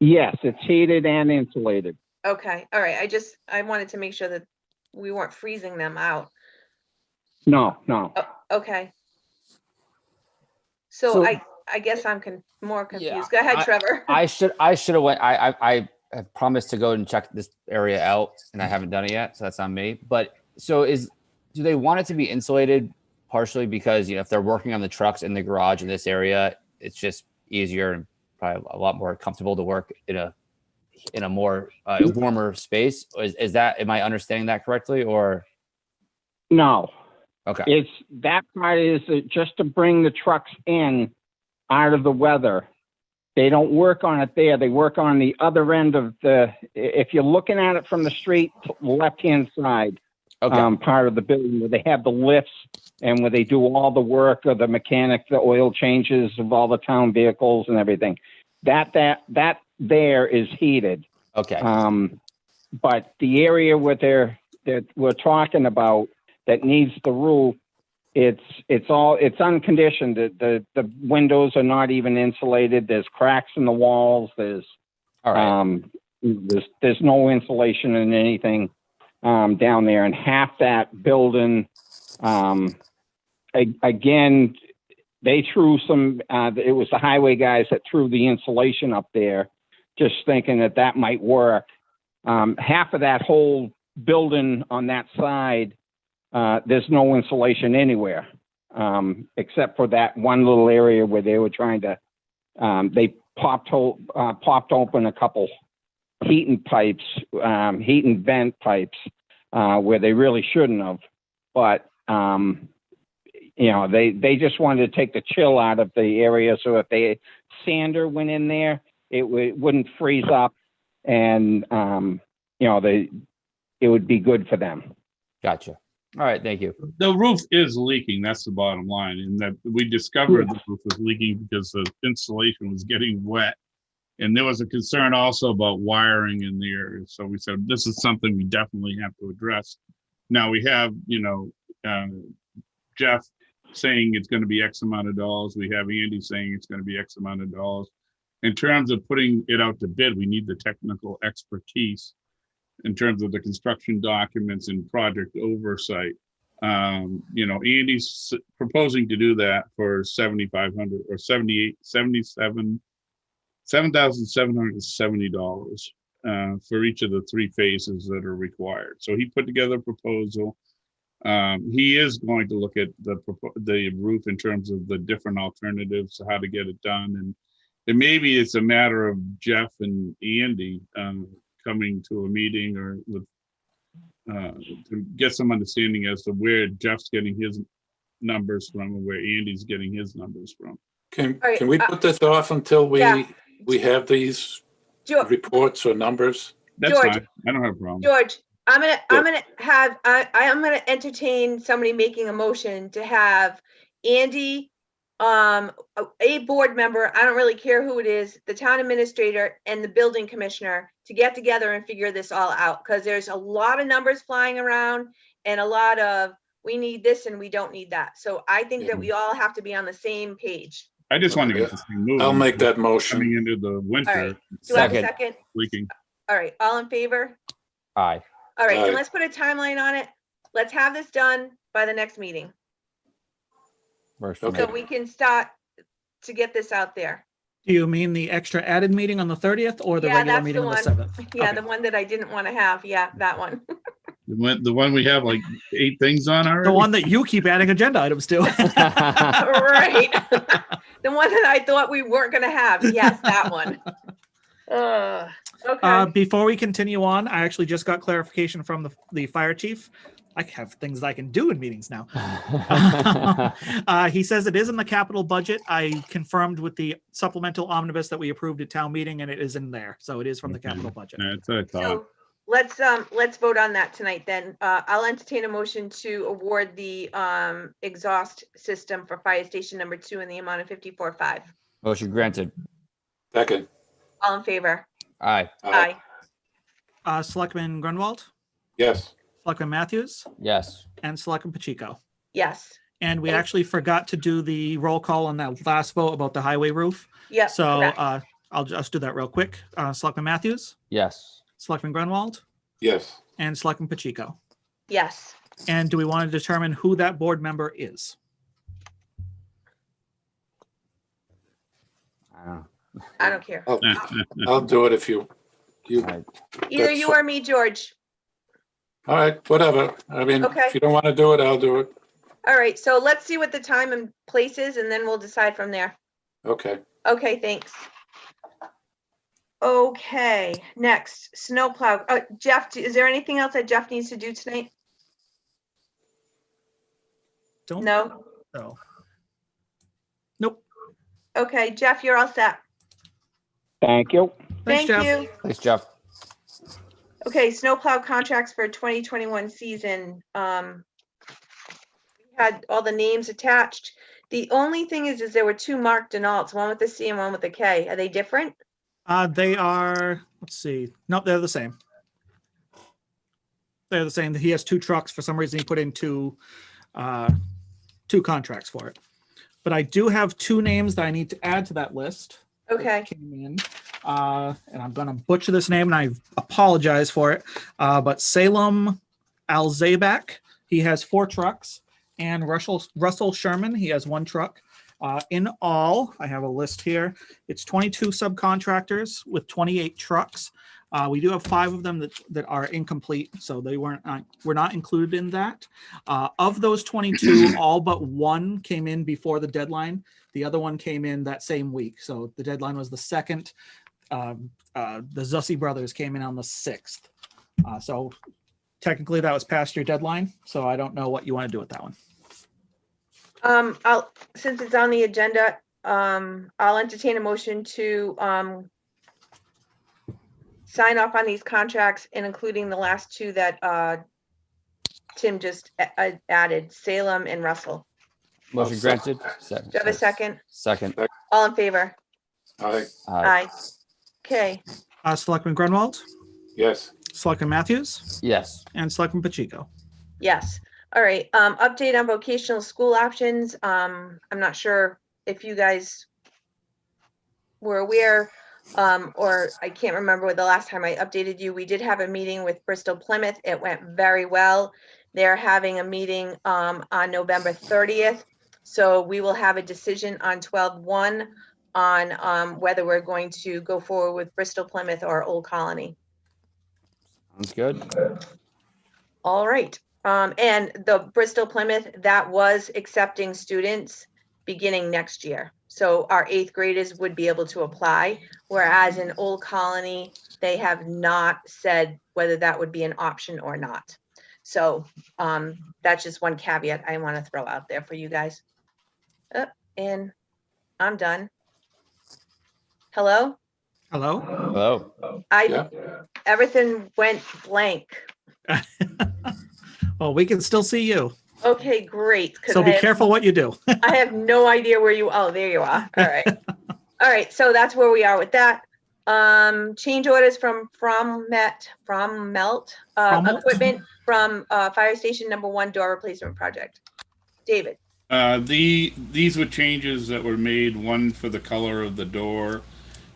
Speaker 10: Yes, it's heated and insulated.
Speaker 1: Okay, all right. I wanted to make sure that we weren't freezing them out.
Speaker 10: No.
Speaker 1: Oh, okay. So
Speaker 8: So-
Speaker 1: I guess I'm more confused.
Speaker 8: Yeah,
Speaker 1: Go ahead, Trevor.
Speaker 8: I should have went. I have promised to go and check this area out, and I haven't done it yet, so that's on me. But so do they want it to be insulated partially because if they're working on the trucks in the garage in this area, it's just easier and probably a lot more comfortable to work in a more warmer space? Is that, am I understanding that correctly, or?
Speaker 10: No.
Speaker 8: Okay.
Speaker 10: That part is just to bring the trucks in out of the weather. They don't work on it there. They work on the other end of if you're looking at it from the street, left-hand side, part of the building where they have the lifts and where they do all the work of the mechanic, the oil changes of all the town vehicles and everything. That there is heated.
Speaker 8: Okay.
Speaker 10: But the area that we're talking about that needs the roof, it's unconditioned. The windows are not even insulated. There's cracks in the walls. There's
Speaker 8: All right.
Speaker 10: there's no insulation in anything down there, and half that building, again, they threw some. It was the highway guys that threw the insulation up there, just thinking that might work. Half of that whole building on that side, there's no insulation anywhere, except for that one little area where they were trying to, they popped open a couple heating vent pipes, where they really shouldn't have. But, they just wanted to take the chill out of the area so if the sander went in there, it wouldn't freeze up, and, it would be good for them.
Speaker 8: Gotcha. All right. Thank you.
Speaker 7: The roof is leaking. That's the bottom line. And that we discovered the roof was leaking because the insulation was getting wet. And there was a concern also about wiring in the area. So we said, this is something we definitely have to address. Now we have, Jeff saying it's going to be X amount of dollars. We have Andy saying it's going to be X amount of dollars. In terms of putting it out to bid, we need the technical expertise in terms of the construction documents and project oversight. Andy's proposing to do that for $7,770 for each of the 3 phases that are required. So he put together a proposal. He is going to look at the roof in terms of the different alternatives, how to get it done. And maybe it's a matter of Jeff and Andy coming to a meeting or with to get some understanding as to where Jeff's getting his numbers from and where Andy's getting his numbers from.
Speaker 5: Can
Speaker 1: All right,
Speaker 5: we put this off until we have these
Speaker 1: George,
Speaker 5: reports or numbers?
Speaker 7: That's
Speaker 1: George.
Speaker 7: fine. I don't have a problem.
Speaker 1: George, I'm gonna entertain somebody making a motion to have Andy, a board member, I don't really care who it is, the town administrator and the building commissioner to get together and figure this all out. Cause there's a lot of numbers flying around and a lot of, we need this and we don't need that. So I think that we all have to be on the same page.
Speaker 7: I just want to get this thing moving.
Speaker 5: I'll make that
Speaker 7: Coming
Speaker 5: motion.
Speaker 7: into the winter.
Speaker 1: right. Do I have a
Speaker 8: Second.
Speaker 1: second?
Speaker 7: Leaking.
Speaker 1: All right, all in favor?
Speaker 8: Aye.
Speaker 1: All right,
Speaker 5: Aye.
Speaker 1: and let's put a timeline on it. Let's have this done by the next meeting,
Speaker 8: Works for
Speaker 5: Okay.
Speaker 8: me.
Speaker 1: so we can start to get this out there.
Speaker 2: Do you mean the extra added meeting on the 30th or the
Speaker 1: Yeah,
Speaker 2: regular
Speaker 1: that's
Speaker 2: meeting
Speaker 1: the
Speaker 2: on the
Speaker 1: one.
Speaker 2: 7th?
Speaker 1: Yeah,
Speaker 2: Okay.
Speaker 1: the one that I didn't want to have. Yeah, that one.
Speaker 7: The one we have like 8 things on already.
Speaker 2: The one that you keep adding agenda items to.
Speaker 1: Right. The one that I thought we weren't gonna have. Yes, that one. Okay.
Speaker 2: Before we continue on, I actually just got clarification from the fire chief. I have things I can do in meetings now. He says it is in the capital budget. I confirmed with the supplemental omnibus that we approved at town meeting, and it is in there. So it is from the
Speaker 7: Okay.
Speaker 2: capital budget.
Speaker 7: That's what I thought.
Speaker 1: So let's vote on that tonight then. I'll entertain a motion to award the exhaust system for fire station number 2 in the amount of 54,500.
Speaker 8: Motion granted.
Speaker 5: Second.
Speaker 1: All in favor?
Speaker 8: Aye.
Speaker 1: Aye.
Speaker 2: Selectman Grunwald,
Speaker 5: Yes.
Speaker 2: Selectman Matthews,
Speaker 8: Yes.
Speaker 2: and Selectman Pacheco.
Speaker 1: Yes.
Speaker 2: And we actually forgot to do the roll call on that last vote about the highway roof.
Speaker 1: Yep.
Speaker 2: So
Speaker 1: correct.
Speaker 2: I'll just do that real quick. Selectman Matthews,
Speaker 8: Yes.
Speaker 2: Selectman Grunwald,
Speaker 5: Yes.
Speaker 2: and Selectman Pacheco.
Speaker 1: Yes.
Speaker 2: And do we want to determine who that board member is?
Speaker 8: I don't know.
Speaker 1: I don't care.
Speaker 5: I'll do it if you.
Speaker 8: All right.
Speaker 1: Either
Speaker 5: That's
Speaker 1: you
Speaker 5: fi-
Speaker 1: or me, George.
Speaker 5: All right, whatever. I mean,
Speaker 1: Okay.
Speaker 5: if you don't want to do it, I'll do it.
Speaker 1: All right, so let's see what the time and place is, and then we'll decide from there.
Speaker 5: Okay.
Speaker 1: Okay, thanks. Okay, next, snowplow. Jeff, is there anything else that Jeff needs to do tonight?
Speaker 2: Don't
Speaker 1: No?
Speaker 2: know. Nope.
Speaker 1: Okay, Jeff, you're all set.
Speaker 10: Thank you.
Speaker 2: Thanks,
Speaker 1: Thank
Speaker 2: Jeff.
Speaker 1: you.
Speaker 8: Thanks, Jeff.
Speaker 1: Okay, snowplow contracts for 2021 season. Had all the names attached. The only thing is there were 2 marked Denalts, one with a C and one with a K. Are they different?
Speaker 2: They are, let's see. Nope, they're the same. They're the same. He has 2 trucks. For some reason, he put in 2 contracts for it. But I do have 2 names that I need to add to that list. that
Speaker 1: Okay,
Speaker 2: Came in, and I'm gonna butcher this name, and I apologize for it. But Salem Alzabak, he has 4 trucks, and Russell Sherman, he has 1 truck. In all, I have a list here. It's 22 subcontractors with 28 trucks. We do have 5 of them that are incomplete, so they were not included in that. Of those 22, all but 1 came in before the deadline. The other one came in that same week. So the deadline was the 2nd. The Zussi brothers came in on the 6th. So technically that was past your deadline. So I don't know what you want to do with that one.
Speaker 1: since it's on the agenda, I'll entertain a motion to sign off on these contracts and including the last 2 that Tim just added, Salem and Russell.
Speaker 8: Motion granted. Second.
Speaker 1: Do you have a second?
Speaker 8: Second.
Speaker 1: All in favor?
Speaker 5: Aye.
Speaker 8: Aye.
Speaker 1: Aye. Okay,
Speaker 2: Selectman Grunwald,
Speaker 5: Yes.
Speaker 2: Selectman Matthews,
Speaker 8: Yes.
Speaker 2: and Selectman Pacheco.
Speaker 1: yes. All right, update on vocational school options. I'm not sure if you guys were aware, or I can't remember the last time I updated you. We did have a meeting with Bristol Plymouth. It went very well. They're having a meeting on November 30th. So we will have a decision on 12/1 on whether we're going to go forward with Bristol Plymouth or Old Colony.
Speaker 8: Sounds good.
Speaker 1: All right. And the Bristol Plymouth, that was accepting students beginning next year. So our 8th graders would be able to apply, whereas in Old Colony, they have not said whether that would be an option or not. So that's just one caveat I want to throw out there for you guys. And I'm done. Hello?
Speaker 2: Hello?
Speaker 8: Hello.
Speaker 5: Yeah.
Speaker 1: Everything went blank.
Speaker 2: Well, we can still see you.
Speaker 1: Okay, great. 'Cause
Speaker 2: So be
Speaker 1: I have-
Speaker 2: careful what you do.
Speaker 1: I have no idea where you, oh, there you are. All right. All right, so that's where we are with that. Change orders from Melt,
Speaker 2: Melt?
Speaker 1: equipment from fire station number 1 door replacement project. David,
Speaker 7: These were changes that were made, one for the color of the door,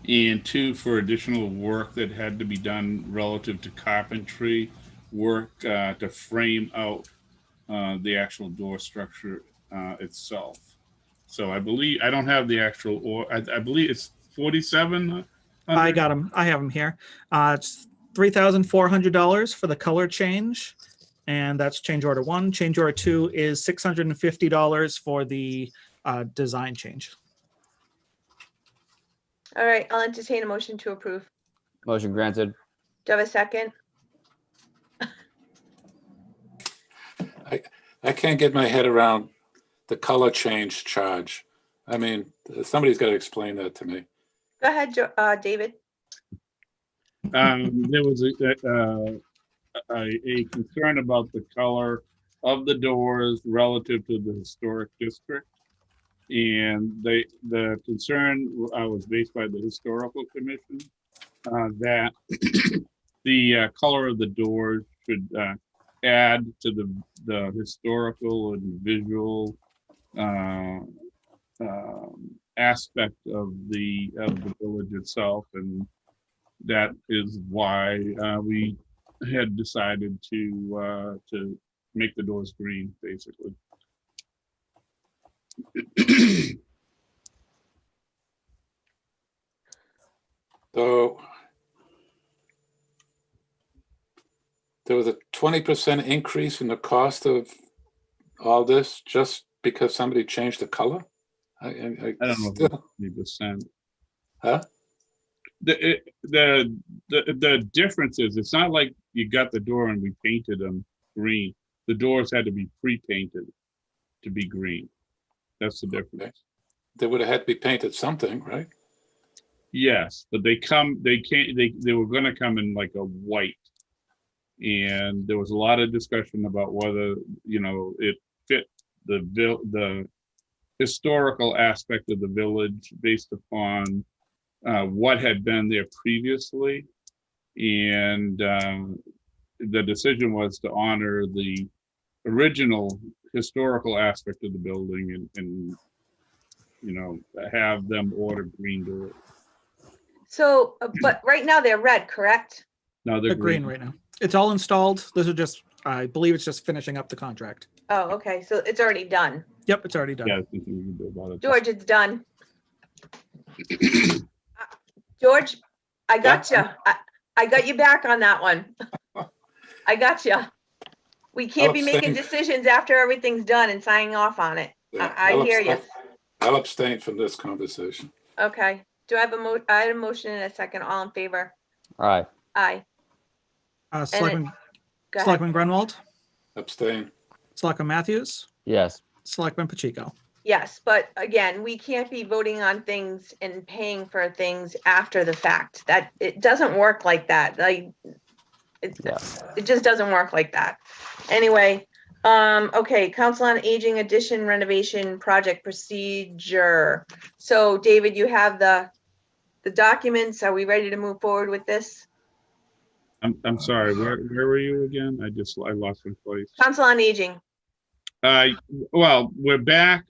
Speaker 7: and two for additional work that had to be done relative to carpentry work to frame out the actual door structure itself. So I believe, I don't have the actual, or I believe it's 47.
Speaker 2: I got them. I have them here. It's $3,400 for the color change, and that's change order 1. Change order 2 is $650 for the design change.
Speaker 1: All right, I'll entertain a motion to approve.
Speaker 8: Motion granted.
Speaker 1: Do I have a second?
Speaker 5: I can't get my head around the color change charge. I mean, somebody's got to explain that to me.
Speaker 1: Go ahead, David.
Speaker 7: There was a concern about the color of the doors relative to the historic district. And the concern was based by the historical commission that the color of the doors should add to the historical and visual aspect of the village itself, and that is why we had decided to make the doors green, basically.
Speaker 5: So there was a 20% increase in the cost of all this just because somebody changed the color? I
Speaker 7: don't know if it's 20%.
Speaker 5: Huh?
Speaker 7: The difference is, it's not like you got the door and we painted them green. The doors had to be pre-painted to be green. That's the difference.
Speaker 5: Okay. They would have had to be painted something, right?
Speaker 7: Yes, but they were going to come in like a white, and there was a lot of discussion about whether, you know, it fit the historical aspect of the village based upon what had been there previously, and the decision was to honor the original historical aspect of the building and you know, have them order green doors.
Speaker 1: So, but right now they're red, correct?
Speaker 7: No,
Speaker 2: They're green right now. It's all installed. Those are just, I believe it's just finishing up the contract.
Speaker 1: Oh, okay, so it's already done.
Speaker 2: Yep, it's already done.
Speaker 7: Yeah, there's nothing we can do about it.
Speaker 1: George, it's done. George, I got you. I got you back on that one. I got you. We can't be making decisions after everything's done and signing off on it.
Speaker 5: Yeah,
Speaker 1: I hear you.
Speaker 5: I'll abstain from this conversation.
Speaker 1: Okay. Do I have I had a motion and a second. All in favor?
Speaker 8: All right.
Speaker 1: Aye.
Speaker 2: Selectman
Speaker 1: Go ahead.
Speaker 2: Selectman Grunwald,
Speaker 5: Abstain.
Speaker 2: Selectman Matthews,
Speaker 8: Yes.
Speaker 2: Selectman Pacheco.
Speaker 1: Yes, but again, we can't be voting on things and paying for things after the fact. That it doesn't work like that. Like it just doesn't work like that. Anyway, okay, Council on Aging addition renovation project procedure. So David, you have the documents. Are we ready to move forward with this?
Speaker 7: I'm sorry, where were you again? I lost my place.
Speaker 1: Council on Aging.
Speaker 7: Well, we're back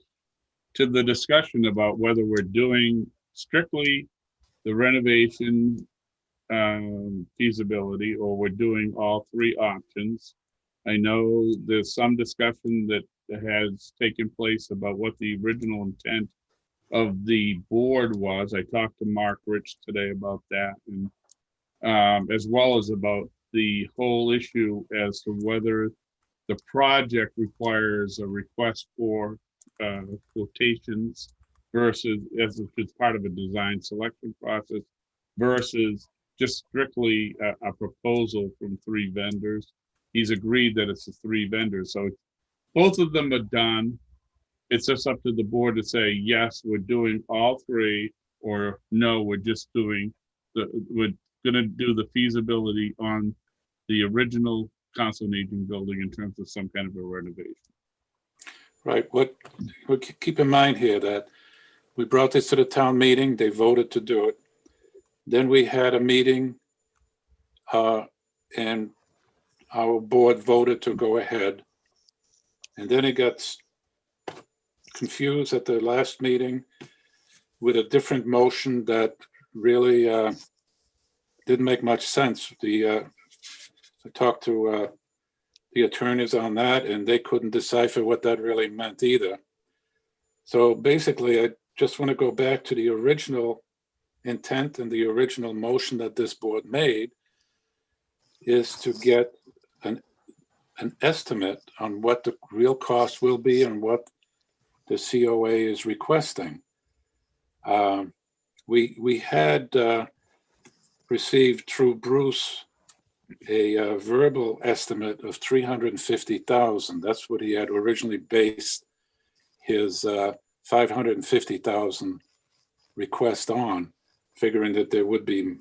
Speaker 7: to the discussion about whether we're doing strictly the renovation feasibility, or we're doing all three options. I know there's some discussion that has taken place about what the original intent of the board was. I talked to Mark Rich today about that, and as well as about the whole issue as to whether the project requires a request for quotations versus as if it's part of a design selection process versus just strictly a proposal from 3 vendors. He's agreed that it's the 3 vendors. So both of them are done. It's just up to the board to say, yes, we're doing all 3, or no, we're just doing we're going to do the feasibility on the original Council on Aging building in terms of some kind of a renovation.
Speaker 5: Right. Keep in mind here that we brought this to the town meeting. They voted to do it. Then we had a meeting and our board voted to go ahead. And then it got confused at the last meeting with a different motion that really didn't make much sense. I talked to the attorneys on that, and they couldn't decipher what that really meant either. So basically, I just want to go back to the original intent and the original motion that this board made, is to get an estimate on what the real cost will be and what the COA is requesting. We had received through Bruce a verbal estimate of $350,000. That's what he had originally based his $550,000 request on, figuring that there would be,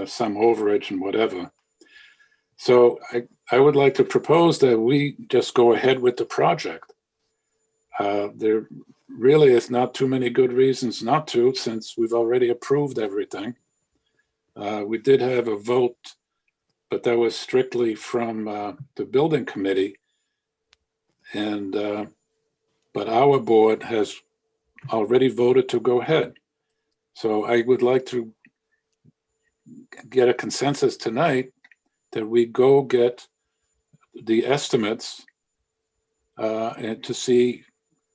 Speaker 5: some overage and whatever. So I would like to propose that we just go ahead with the project. There really is not too many good reasons not to, since we've already approved everything. We did have a vote, but that was strictly from the building committee. And but our board has already voted to go ahead. So I would like to get a consensus tonight that we go get the estimates and to see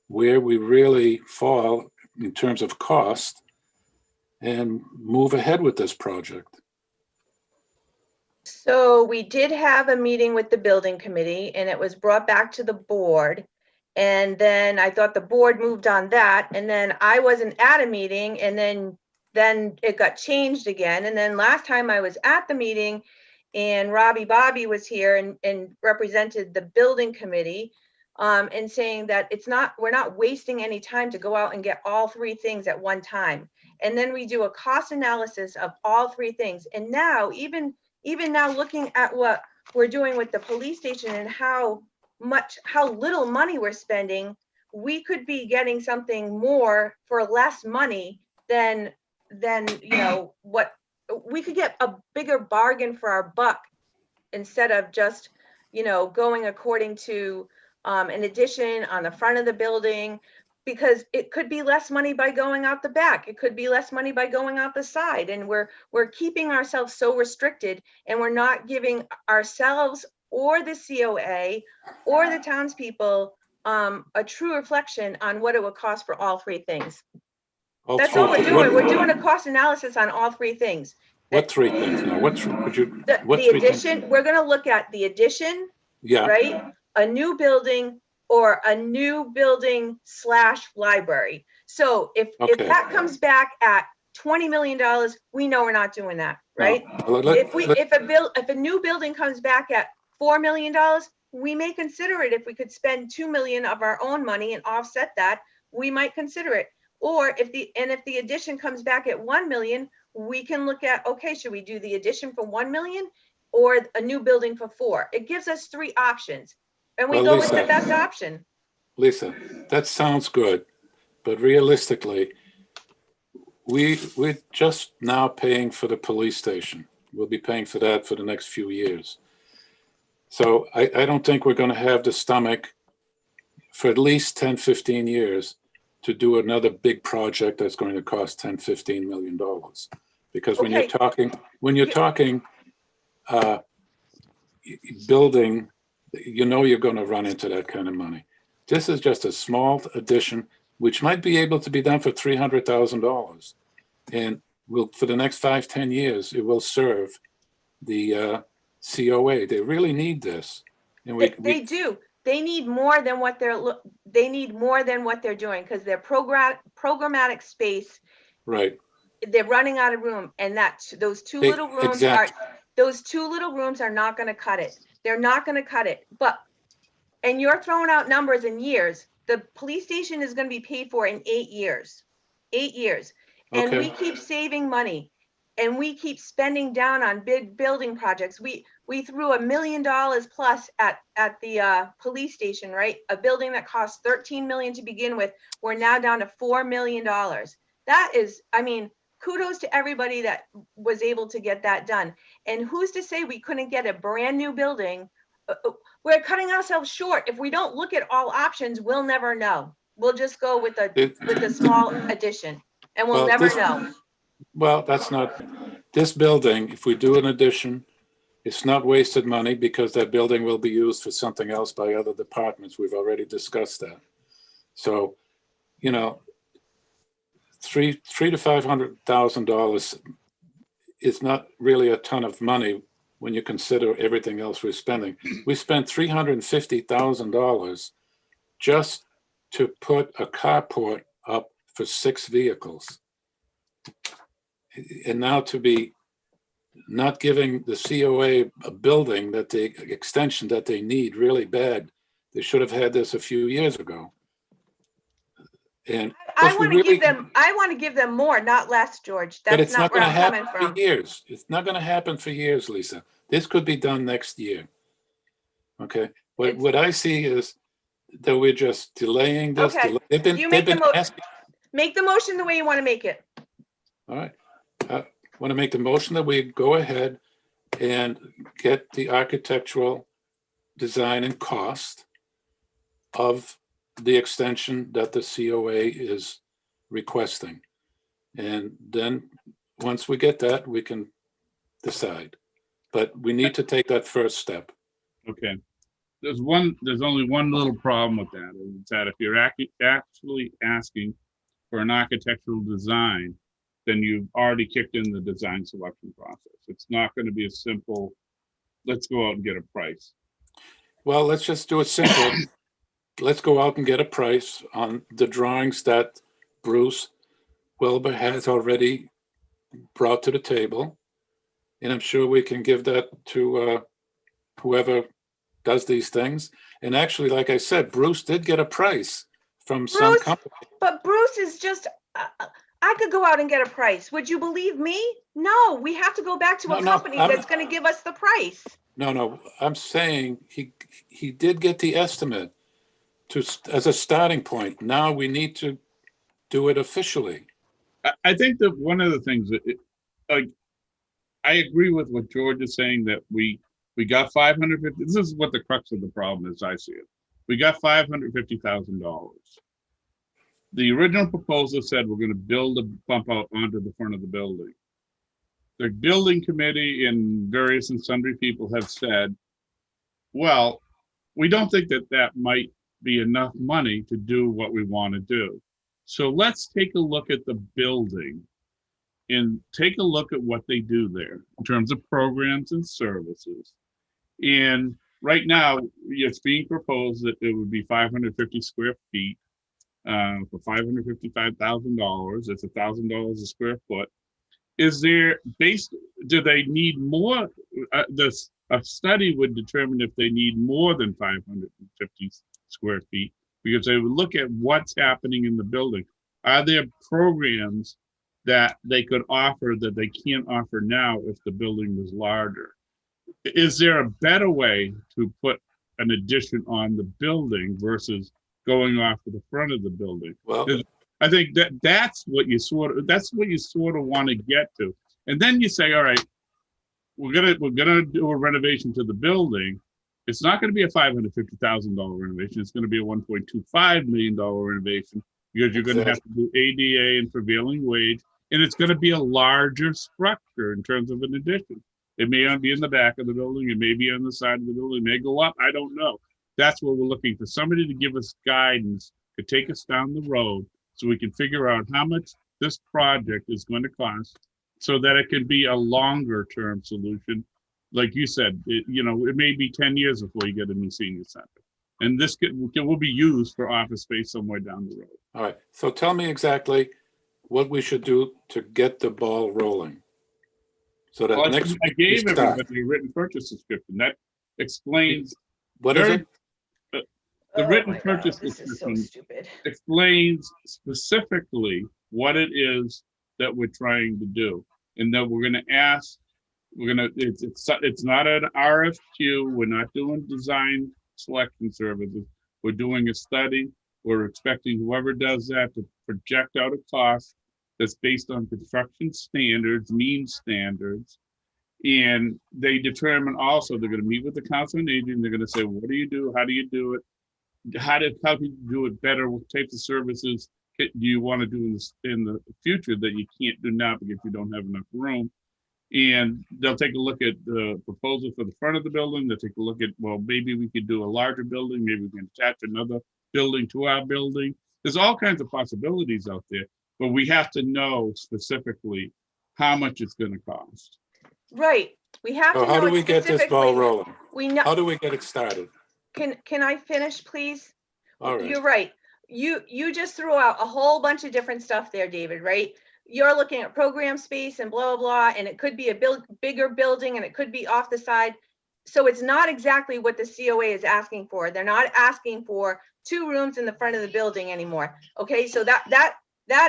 Speaker 5: where we really fall in terms of cost and move ahead with this project.
Speaker 1: So we did have a meeting with the building committee, and it was brought back to the board. And then I thought the board moved on that, and then I wasn't at a meeting, and then it got changed again. And then last time I was at the meeting and Robbie Bobby was here and represented the building committee, and saying that we're not wasting any time to go out and get all three things at one time. And then we do a cost analysis of all three things. And now, even now, looking at what we're doing with the police station and how little money we're spending, we could be getting something more for less money than what we could get, a bigger bargain for our buck, instead of just going according to an addition on the front of the building, because it could be less money by going out the back. It could be less money by going out the side. And we're keeping ourselves so restricted, and we're not giving ourselves or the COA or the townspeople a true reflection on what it would cost for all three things. That's all we're doing. We're doing a cost analysis on all three things.
Speaker 5: What three things now?
Speaker 1: The addition, we're gonna look at the addition,
Speaker 5: Yeah.
Speaker 1: right? A new building, or a new building / library. So if that comes back at $20 million, we know we're not doing that, right? If a new building comes back at $4 million, we may consider it. If we could spend $2 million of our own money and offset that, we might consider it. Or if the addition comes back at 1 million, we can look at, okay, should we do the addition for 1 million or a new building for 4? It gives us 3 options, and we go with the best option.
Speaker 5: Lisa, that sounds good, but realistically, we're just now paying for the police station. We'll be paying for that for the next few years. So I don't think we're going to have the stomach for at least 10, 15 years to do another big project that's going to cost $10-15 million. Because when you're talking building, you're going to run into that kind of money. This is just a small addition, which might be able to be done for $300,000, and for the next 5-10 years, it will serve the COA. They really need this, and
Speaker 1: they do. They need more than what they're doing, because their programmatic space.
Speaker 5: Right.
Speaker 1: They're running out of room, and those two little rooms are not going to cut it. They're not going to cut it. And you're throwing out numbers in years. The police station is going to be paid for in 8 years. 8 years. And we keep saving money, and we keep spending down on big building projects. We threw $1 million plus at the police station, right? A building that cost $13 million to begin with. We're now down to $4 million. That is, kudos to everybody that was able to get that done. And who's to say we couldn't get a brand new building? We're cutting ourselves short. If we don't look at all options, we'll never know. We'll just go with a small addition, and we'll
Speaker 5: Well,
Speaker 1: never
Speaker 5: this-
Speaker 1: know.
Speaker 5: Well, that's not, this building, if we do an addition, it's not wasted money because that building will be used for something else by other departments. We've already discussed that. So, you know, $300,000 to $500,000 is not really a ton of money when you consider everything else we're spending. We spent $350,000 just to put a carport up for 6 vehicles. And now to be not giving the COA a building that the extension that they need really bad. They should have had this a few years ago. And
Speaker 1: I want to give them more, not less, George.
Speaker 5: but
Speaker 1: That's
Speaker 5: it's not
Speaker 1: not where
Speaker 5: going to
Speaker 1: I'm coming
Speaker 5: happen
Speaker 1: from.
Speaker 5: for years. It's not going to happen for years, Lisa. This could be done next year. Okay. What I see is that we're just delaying this.
Speaker 1: Okay. You
Speaker 5: They've been asking.
Speaker 1: Make the motion the way you want to make it.
Speaker 5: All right. Want to make the motion that we go ahead and get the architectural design and cost of the extension that the COA is requesting. And then once we get that, we can decide. But we need to take that first step.
Speaker 7: Okay. There's only one little problem with that, and it's that if you're actually asking for an architectural design, then you've already kicked in the design selection process. It's not going to be a simple, let's go out and get a price.
Speaker 5: Well, let's just do it simple. Let's go out and get a price on the drawings that Bruce Wilbur has already brought to the table. And I'm sure we can give that to whoever does these things. And actually, like I said, Bruce did get a price from some company.
Speaker 1: But Bruce is just, I could go out and get a price. Would you believe me? No, we have to go back to a company that's going to give us the price.
Speaker 5: No, I'm saying he did get the estimate as a starting point. Now we need to do it officially.
Speaker 7: I think that one of the things that, I agree with what George is saying, that we got $550. This is what the crux of the problem is, I see it. We got $550,000. The original proposal said we're going to build a bump out onto the front of the building. The building committee and various and sundry people have said, well, we don't think that might be enough money to do what we want to do. So let's take a look at the building and take a look at what they do there in terms of programs and services. And right now, it's being proposed that it would be 550 square feet for $555,000. It's $1,000 a square foot. Do they need more? A study would determine if they need more than 550 square feet, because they would look at what's happening in the building. Are there programs that they could offer that they can't offer now if the building was larger? Is there a better way to put an addition on the building versus going off to the front of the building?
Speaker 5: Well,
Speaker 7: I think that's what you sort of want to get to. And then you say, all right, we're gonna do a renovation to the building. It's not going to be a $550,000 renovation. It's going to be a $1.25 million renovation, because you're going to have to do ADA and prevailing wage, and it's going to be a larger structure in terms of an addition. It may be in the back of the building, it may be on the side of the building, it may go up, I don't know. That's what we're looking for, somebody to give us guidance, to take us down the road so we can figure out how much this project is going to cost, so that it can be a longer term solution. Like you said, it may be 10 years before you get a new senior center. And this will be used for office space somewhere down the road.
Speaker 5: all right. So tell me exactly what we should do to get the ball rolling. So that
Speaker 7: Well,
Speaker 5: next
Speaker 7: I gave
Speaker 5: we start.
Speaker 7: everybody a written purchase description. That explains,
Speaker 5: What is it?
Speaker 7: the
Speaker 1: Oh
Speaker 7: written
Speaker 1: my God,
Speaker 7: purchase
Speaker 1: this is so
Speaker 7: description
Speaker 1: stupid.
Speaker 7: explains specifically what it is that we're trying to do. And that we're going to ask, it's not an RFQ. We're not doing design selection services. We're doing a study. We're expecting whoever does that to project out a cost that's based on construction standards, mean standards. And they determine also, they're going to meet with the council on aging. They're going to say, what do you do? How do you do it? how can you do it better? What types of services do you want to do in the future that you can't do now because you don't have enough room? And they'll take a look at the proposal for the front of the building. They'll take a look at, well, maybe we could do a larger building. Maybe we can attach another building to our building. There's all kinds of possibilities out there, but we have to know specifically how much it's going to cost.
Speaker 1: Right. We have
Speaker 5: So
Speaker 1: to
Speaker 5: how
Speaker 1: know
Speaker 5: do we get this ball
Speaker 1: specifically.
Speaker 5: rolling?
Speaker 1: We know.
Speaker 5: How do we get it started?
Speaker 1: Can I finish, please?
Speaker 5: All right.
Speaker 1: You're right. You just threw out a whole bunch of different stuff there, David, right? You're looking at program space and blah, blah, blah, and it could be a bigger building and it could be off the side. So it's not exactly what the COA is asking for. They're not asking for 2 rooms in the front of the building anymore. Okay, so that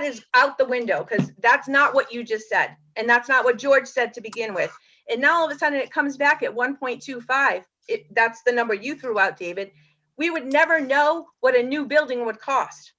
Speaker 1: is out the window because that's not what you just said. And that's not what George said to begin with. And now all of a sudden it comes back at 1.25. That's the number you threw out, David. We would never know what a new building would cost,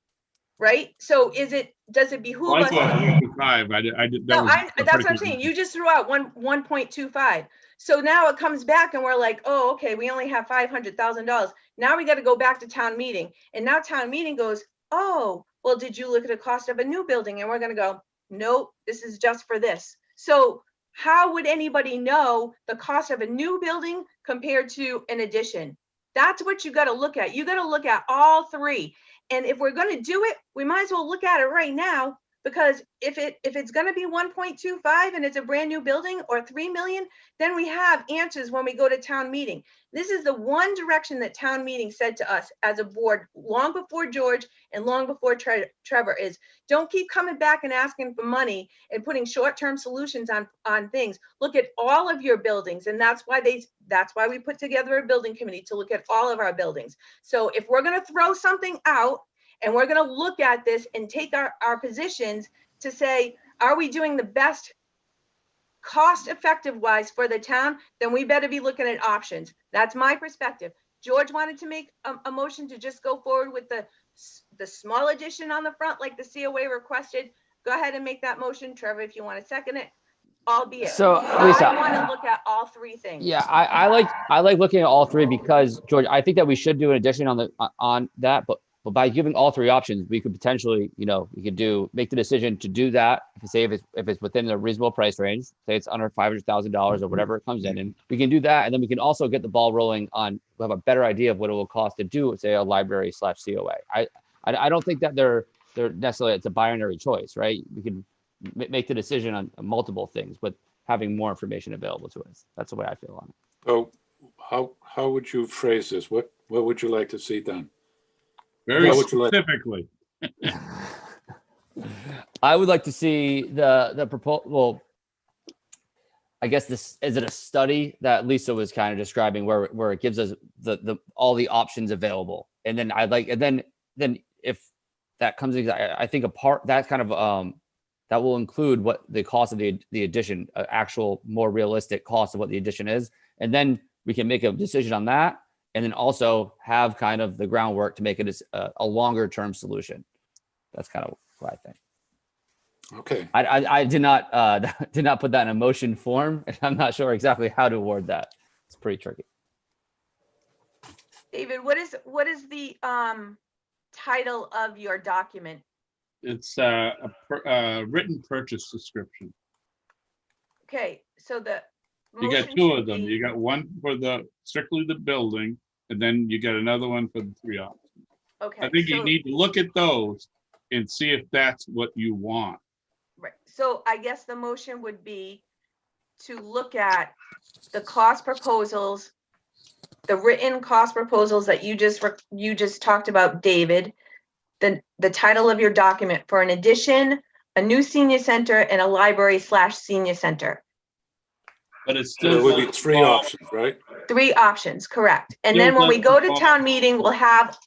Speaker 1: right? So does it behoove
Speaker 7: Well, I
Speaker 1: us?
Speaker 7: thought 1.5. I did.
Speaker 1: No, that's what I'm saying. You just threw out 1.25. So now it comes back and we're like, oh, okay, we only have $500,000. Now we got to go back to town meeting. And now town meeting goes, oh, well, did you look at the cost of a new building? And we're going to go, nope, this is just for this. So how would anybody know the cost of a new building compared to an addition? That's what you got to look at. You got to look at all 3. And if we're going to do it, we might as well look at it right now, because if it's going to be 1.25 and it's a brand new building, or 3 million, then we have answers when we go to town meeting. This is the one direction that town meeting said to us as a board long before George and long before Trevor is, don't keep coming back and asking for money and putting short-term solutions on things. Look at all of your buildings. And that's why we put together a building committee to look at all of our buildings. So if we're going to throw something out and we're going to look at this and take our positions to say, are we doing the best cost effective wise for the town, then we better be looking at options. That's my perspective. George wanted to make a motion to just go forward with the small addition on the front like the COA requested. Go ahead and make that motion. Trevor, if you want to second it, albeit.
Speaker 8: So,
Speaker 1: I
Speaker 8: Lisa,
Speaker 1: want to look at all 3 things.
Speaker 8: Yeah, I like looking at all 3 because, George, I think that we should do an addition on that, but by giving all 3 options, we could potentially, we could make the decision to do that. Say if it's within a reasonable price range, say it's under $500,000 or whatever it comes in, and we can do that, and then we can also get the ball rolling on. We'll have a better idea of what it will cost to do, say, a library/COA. I don't think that they're necessarily, it's a binary choice, right? We can make the decision on multiple things, but having more information available to us. That's the way I feel on it.
Speaker 5: So how would you phrase this? What would you like to see done?
Speaker 7: Very
Speaker 5: How would you like-
Speaker 7: specifically.
Speaker 8: I would like to see the proposal. Well, I guess is it a study that Lisa was kind of describing where it gives us the all the options available, and then then if that comes in, I think that kind of that will include what the cost of the addition, actual more realistic cost of what the addition is, and then we can make a decision on that. And then also have kind of the groundwork to make it a longer term solution. That's kind of what I think.
Speaker 5: Okay.
Speaker 8: I did not put that in a motion form, and I'm not sure exactly how to word that. It's pretty tricky.
Speaker 1: David, what is the title of your document?
Speaker 7: It's a written purchase description.
Speaker 1: Okay, so
Speaker 7: You got
Speaker 1: motion
Speaker 7: 2
Speaker 1: should
Speaker 7: of them.
Speaker 1: be-
Speaker 7: You got one for strictly the building, and then you got another one for the 3 options.
Speaker 1: Okay.
Speaker 7: I think you
Speaker 1: so-
Speaker 7: need to look at those and see if that's what you want.
Speaker 1: Right, so I guess the motion would be to look at the cost proposals, the written cost proposals that you just talked about, David, the title of your document for an addition, a new senior center, and a library/senior center.
Speaker 7: But it's
Speaker 5: So
Speaker 7: still.
Speaker 5: there would be 3 options, right?
Speaker 1: 3 options, correct. And
Speaker 7: Still
Speaker 1: then when we go to
Speaker 7: doesn't
Speaker 1: town meeting, we'll have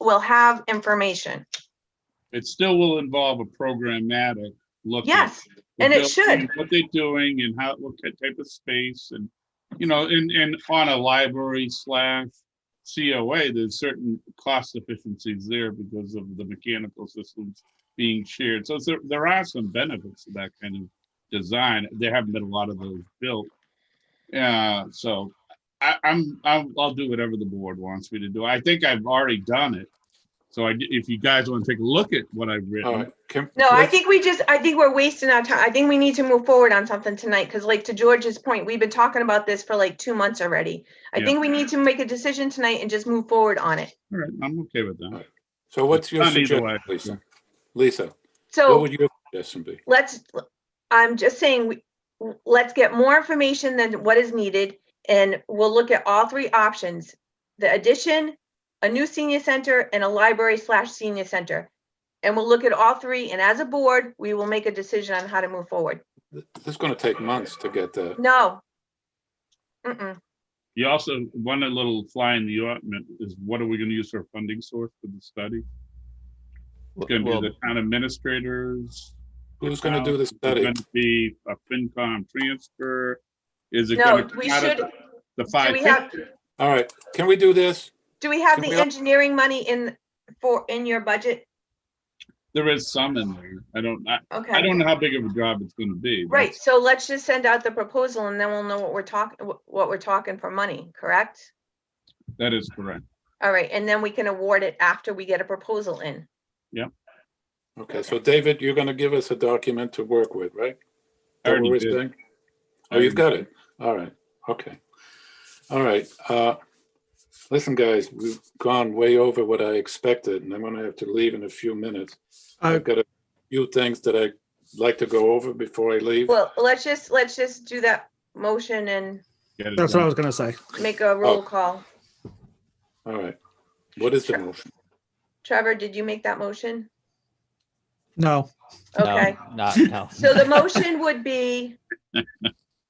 Speaker 1: information.
Speaker 7: It still will involve a programmatic look. at
Speaker 1: Yes,
Speaker 7: the
Speaker 1: and it
Speaker 7: building,
Speaker 1: should.
Speaker 7: What they're doing and what type of space and, and on a library/COA, there's certain cost efficiencies there because of the mechanical systems being shared. So there are some benefits to that kind of design. There haven't been a lot of those built. So I'll do whatever the board wants me to do. I think I've already done it So if you guys want to take a look at what I've
Speaker 5: All
Speaker 7: written,
Speaker 5: right.
Speaker 1: No, I think we're wasting our time. I think we need to move forward on something tonight, because like to George's point, we've been talking about this for like 2 months already. I
Speaker 7: Yeah.
Speaker 1: think we need to make a decision tonight and just move forward on it.
Speaker 7: all right, I'm okay with that.
Speaker 5: So what's your
Speaker 7: Done either
Speaker 5: suggestion,
Speaker 7: way.
Speaker 5: Lisa? Lisa, what
Speaker 1: So
Speaker 5: would your suggestion be?
Speaker 1: I'm just saying, let's get more information than what is needed, and we'll look at all three options: the addition, a new senior center, and a library/senior center. And we'll look at all three, and as a board, we will make a decision on how to move forward.
Speaker 5: This is going to take months to get that.
Speaker 1: No. Mm-mm.
Speaker 7: You also, one little fly in the ointment is, what are we going to use for a funding source for the study? It's going to
Speaker 8: Well,
Speaker 7: be the town administrators.
Speaker 5: Who's going to do the
Speaker 7: Is it
Speaker 5: study?
Speaker 7: going to be a FinCom transfer? Is it
Speaker 1: No,
Speaker 7: going to
Speaker 1: we
Speaker 7: come out of
Speaker 1: should,
Speaker 7: the
Speaker 1: do we have,
Speaker 7: 550?
Speaker 5: All right, can we do this?
Speaker 1: do we have
Speaker 5: Can
Speaker 1: the
Speaker 5: we-
Speaker 1: engineering money in your budget?
Speaker 7: There is some in there. I don't
Speaker 1: Okay,
Speaker 7: know how big of a job it's going to be.
Speaker 1: right, so let's just send out the proposal and then we'll know what we're talking for money, correct?
Speaker 7: That is correct.
Speaker 1: All right, and then we can award it after we get a proposal in.
Speaker 5: Okay, so David, you're going to give us a document to work with, right?
Speaker 7: I already
Speaker 5: What we're
Speaker 7: did.
Speaker 5: saying? Oh, you've got it. All right, okay. All right, listen, guys, we've gone way over what I expected, and I'm going to have to leave in a few minutes. I've got a few things that I'd like to go over before I leave.
Speaker 1: Well, let's just do that motion and
Speaker 7: Get it
Speaker 2: That's what I
Speaker 7: done.
Speaker 2: was gonna say.
Speaker 1: make a roll call.
Speaker 5: All right, what is the motion?
Speaker 1: Trevor, did you make that motion?
Speaker 2: No,
Speaker 1: Okay,
Speaker 8: No.
Speaker 1: so the motion would be,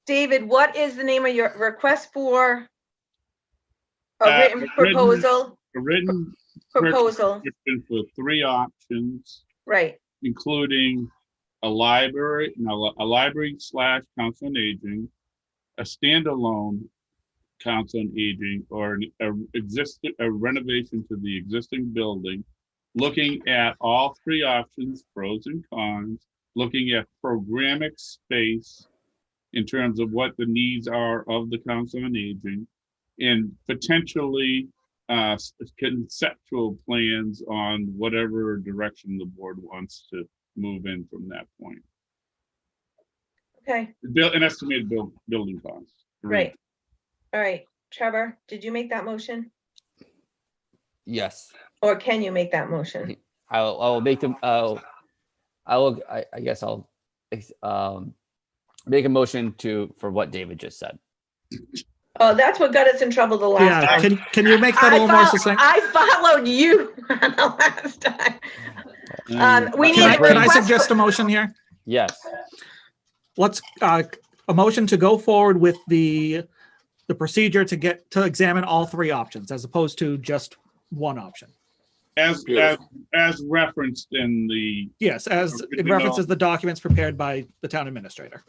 Speaker 1: David, what is the name of your request for a written
Speaker 7: written-
Speaker 1: proposal?
Speaker 7: A written
Speaker 1: Proposal,
Speaker 7: description for 3 options,
Speaker 1: right,
Speaker 7: including a library / council on aging, a standalone council on aging, or a renovation to the existing building, looking at all 3 options, pros and cons, looking at programmatic space in terms of what the needs are of the council on aging, and potentially conceptual plans on whatever direction the board wants to move in from that point.
Speaker 1: okay,
Speaker 7: An estimated building cost.
Speaker 1: right. All right, Trevor, did you make that motion?
Speaker 8: Yes.
Speaker 1: Or can you make that motion?
Speaker 8: I'll make them. I guess I'll make a motion for what David just said.
Speaker 1: Oh, that's what got us in trouble the last
Speaker 2: yeah,
Speaker 1: time.
Speaker 2: can you make that a little more succinct?
Speaker 1: I followed you the last time. We need a
Speaker 2: Can I
Speaker 1: request
Speaker 2: suggest
Speaker 1: for-
Speaker 2: a motion here?
Speaker 8: Yes.
Speaker 2: Let's, a motion to go forward with the procedure to examine all 3 options as opposed to just one option.
Speaker 7: As
Speaker 5: Beautiful.
Speaker 7: as referenced in the,
Speaker 2: Yes, as it
Speaker 7: Original.
Speaker 2: references the documents prepared by the town administrator.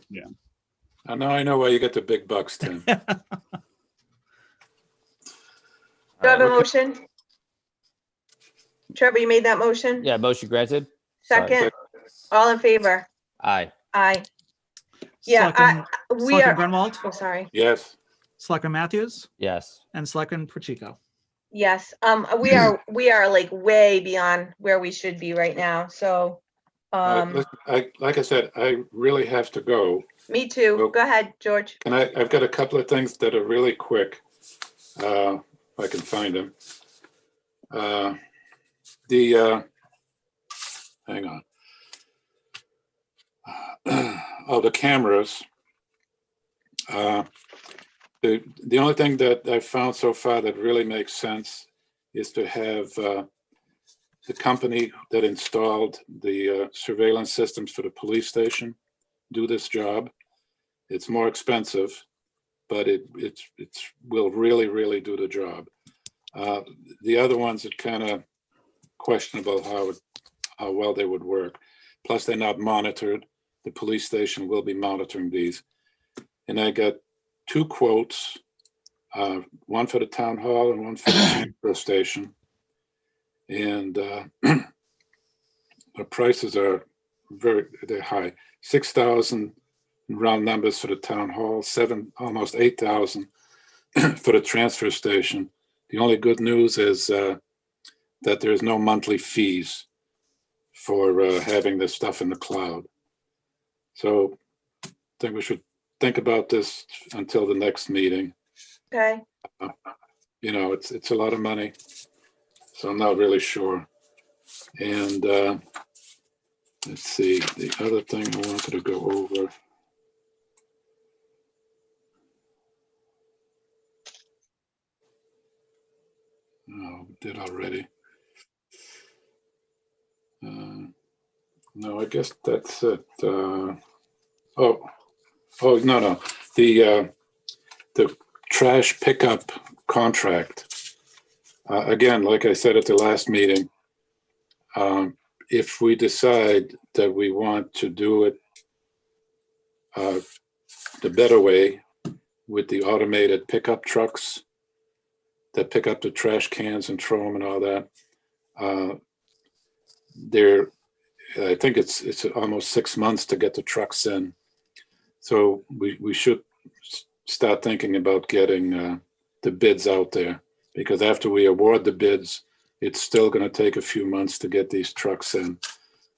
Speaker 5: Now I know why you get the big bucks, Tim.
Speaker 1: Do you have a motion? Trevor, you made that motion?
Speaker 8: Yeah. Motion granted. Sorry.
Speaker 1: Second, all in favor?
Speaker 8: Aye.
Speaker 1: Aye. Yeah,
Speaker 2: Selectman
Speaker 1: we
Speaker 2: Selectman
Speaker 1: are,
Speaker 2: Grunwald,
Speaker 1: oh, sorry.
Speaker 5: Yes,
Speaker 2: Selectman Matthews,
Speaker 8: Yes.
Speaker 2: and Selectman Pacheco.
Speaker 1: Yes, we are like way beyond where we should be right now, so,
Speaker 5: listen, like I said, I really have to go.
Speaker 1: me too. Go ahead, George.
Speaker 5: And I've got a couple of things that are really quick, if I can find them. Hang on. Oh, the cameras. The only thing that I've found so far that really makes sense is to have the company that installed the surveillance systems for the police station do this job. It's more expensive, but it will really do the job. The other ones are kind of questionable how well they would work. Plus, they're not monitored. The police station will be monitoring these. And I got 2 quotes, one for the town hall and one for the transfer station. And the prices are they're high. 6,000 round numbers for the town hall, almost 8,000 for the transfer station. The only good news is that there's no monthly fees for having this stuff in the cloud. So I think we should think about this until the next meeting.
Speaker 1: Okay,
Speaker 5: You know, it's a lot of money, so I'm not really sure. And let's see, the other thing I wanted to go over. Oh, we did already. No, I guess that's it. Oh, no. The trash pickup contract. Again, like I said at the last meeting, if we decide that we want to do it the better way with the automated pickup trucks that pick up the trash cans and throw them and all that, I think it's almost 6 months to get the trucks in. So we should start thinking about getting the bids out there, because after we award the bids, it's still going to take a few months to get these trucks in.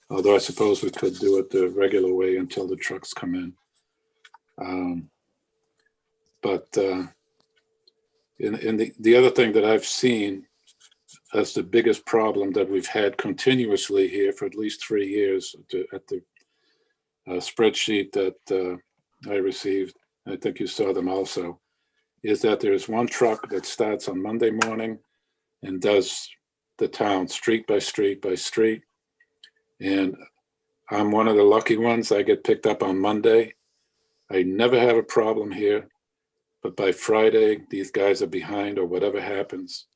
Speaker 5: Although I suppose we could do it the regular way until the trucks come in. The other thing that I've seen as the biggest problem that we've had continuously here for at least 3 years at the spreadsheet that I received, I think you saw them also, is that there's one truck that starts on Monday morning and does the town street by street by street. And I'm one of the lucky ones. I get picked up on Monday. I never have a problem here, but by Friday, these guys are behind or whatever happens.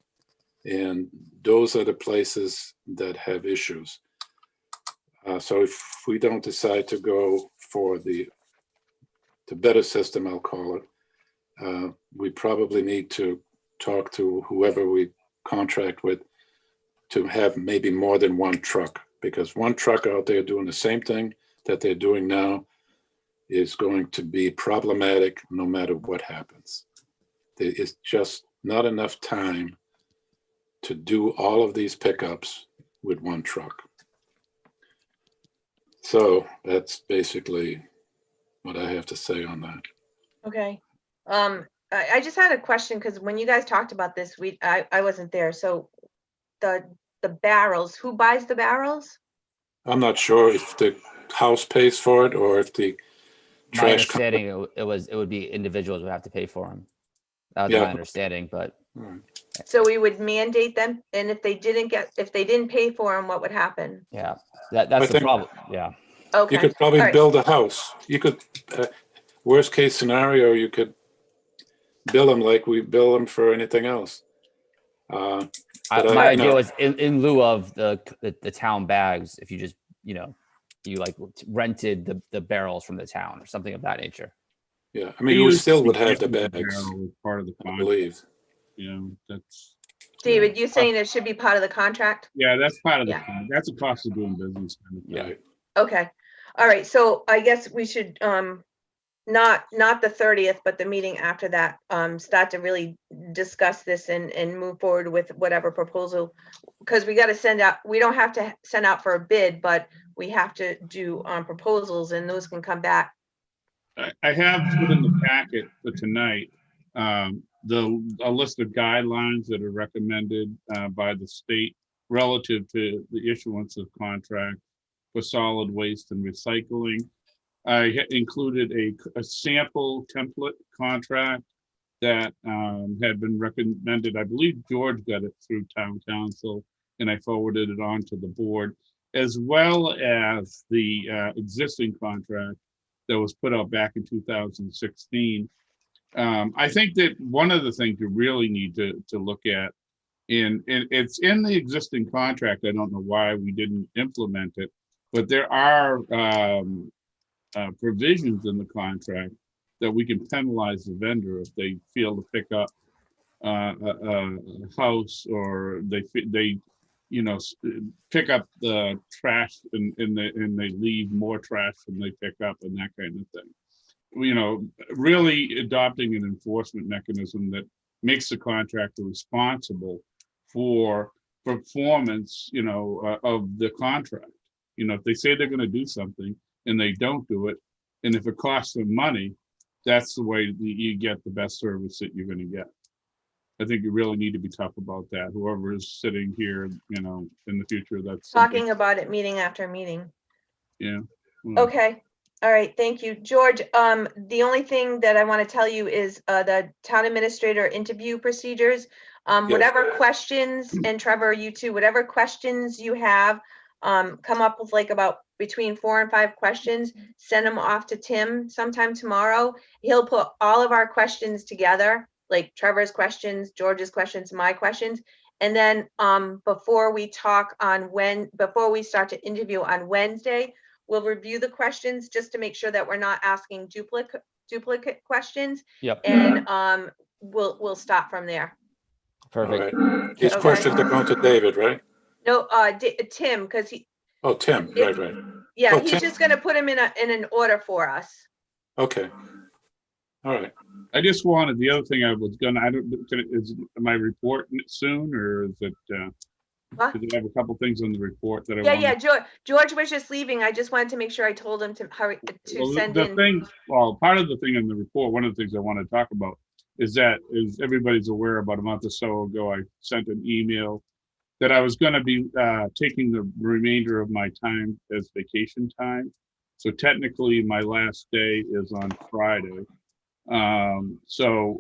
Speaker 5: And those are the places that have issues. So if we don't decide to go for the better system, I'll call it, we probably need to talk to whoever we contract with to have maybe more than one truck, because one truck out there doing the same thing that they're doing now is going to be problematic no matter what happens. There is just not enough time to do all of these pickups with one truck. So that's basically what I have to say on that.
Speaker 1: okay. I just had a question, because when you guys talked about this, I wasn't there. So the barrels, who buys the barrels?
Speaker 5: I'm not sure if the house pays for it or if the
Speaker 8: My
Speaker 5: trash.
Speaker 8: understanding, it would be individuals would have to pay for them. That was
Speaker 5: Yeah.
Speaker 8: my understanding, but
Speaker 1: So we would mandate them, and if they didn't pay for them, what would happen?
Speaker 8: yeah, that's the
Speaker 5: think-
Speaker 8: problem. Yeah.
Speaker 1: Okay.
Speaker 5: You could probably
Speaker 1: All right.
Speaker 5: build a house. You could, worst case scenario, you could bill them like we bill them for anything else. But
Speaker 8: My
Speaker 5: I
Speaker 8: idea
Speaker 5: know.
Speaker 8: was in lieu of the town bags, if you just, you like rented the barrels from the town or something of that nature.
Speaker 5: Yeah, I mean, we still would have the bags,
Speaker 7: Barrel as part of the
Speaker 5: I
Speaker 7: contract.
Speaker 5: believe.
Speaker 7: That's
Speaker 1: David, you saying it should be part of the contract?
Speaker 7: that's part of the
Speaker 1: Yeah.
Speaker 7: contract. That's a cost of doing business. Kind of thing.
Speaker 8: Yeah.
Speaker 5: Right.
Speaker 1: Okay. All right. So I guess we should, not the 30th, but the meeting after that, start to really discuss this and move forward with whatever proposal. Because we got to send out, we don't have to send out for a bid, but we have to do proposals, and those can come back.
Speaker 7: I have put in the packet for tonight a list of guidelines that are recommended by the state relative to the issuance of contract for solid waste and recycling. I included a sample template contract that had been recommended. I believe George got it through town council, and I forwarded it on to the board, as well as the existing contract that was put out back in 2016. I think that one of the things you really need to look at, and it's in the existing contract, I don't know why we didn't implement it, but there are provisions in the contract that we can penalize the vendor if they fail to pick up a house, or they pick up the trash and they leave more trash than they pick up, and that kind of thing. Really adopting an enforcement mechanism that makes the contractor responsible for performance, of the contract. If they say they're going to do something and they don't do it, and if it costs them money, that's the way that you get the best service that you're going to get. I think you really need to be tough about that. Whoever is sitting here, in the future, that's something-
Speaker 1: Talking about it meeting after meeting.
Speaker 7: Yeah.
Speaker 1: Okay. All right. Thank you, George. The only thing that I want to tell you is the town administrator interview procedures. Whatever questions, and Trevor, you too, whatever questions you have, come up with like about between 4 and 5 questions, send them off to Tim sometime tomorrow. He'll put all of our questions together, like Trevor's questions, George's questions, my questions. And then before we start to interview on Wednesday, we'll review the questions just to make sure that we're not asking duplicate questions.
Speaker 8: Yep.
Speaker 1: And we'll stop from there.
Speaker 8: Perfect.
Speaker 5: All right. These
Speaker 1: Okay.
Speaker 5: questions are going to David, right?
Speaker 1: No, Tim, because he,
Speaker 5: Oh, Tim, right.
Speaker 1: yeah,
Speaker 5: Oh,
Speaker 1: he's
Speaker 5: Tim.
Speaker 1: just gonna put him in an order for us.
Speaker 5: Okay. All right.
Speaker 7: I just wanted, the other thing I was gonna, is my report soon, or is it,
Speaker 1: What?
Speaker 7: because I have a couple things on the report that I
Speaker 1: Yeah,
Speaker 7: want.
Speaker 1: yeah, George was just leaving. I just wanted to make sure I told him to hurry to send in.
Speaker 7: Part of the thing in the report, one of the things I want to talk about is everybody's aware, about a month or so ago, I sent an email that I was going to be taking the remainder of my time as vacation time. So technically my last day is on Friday. So,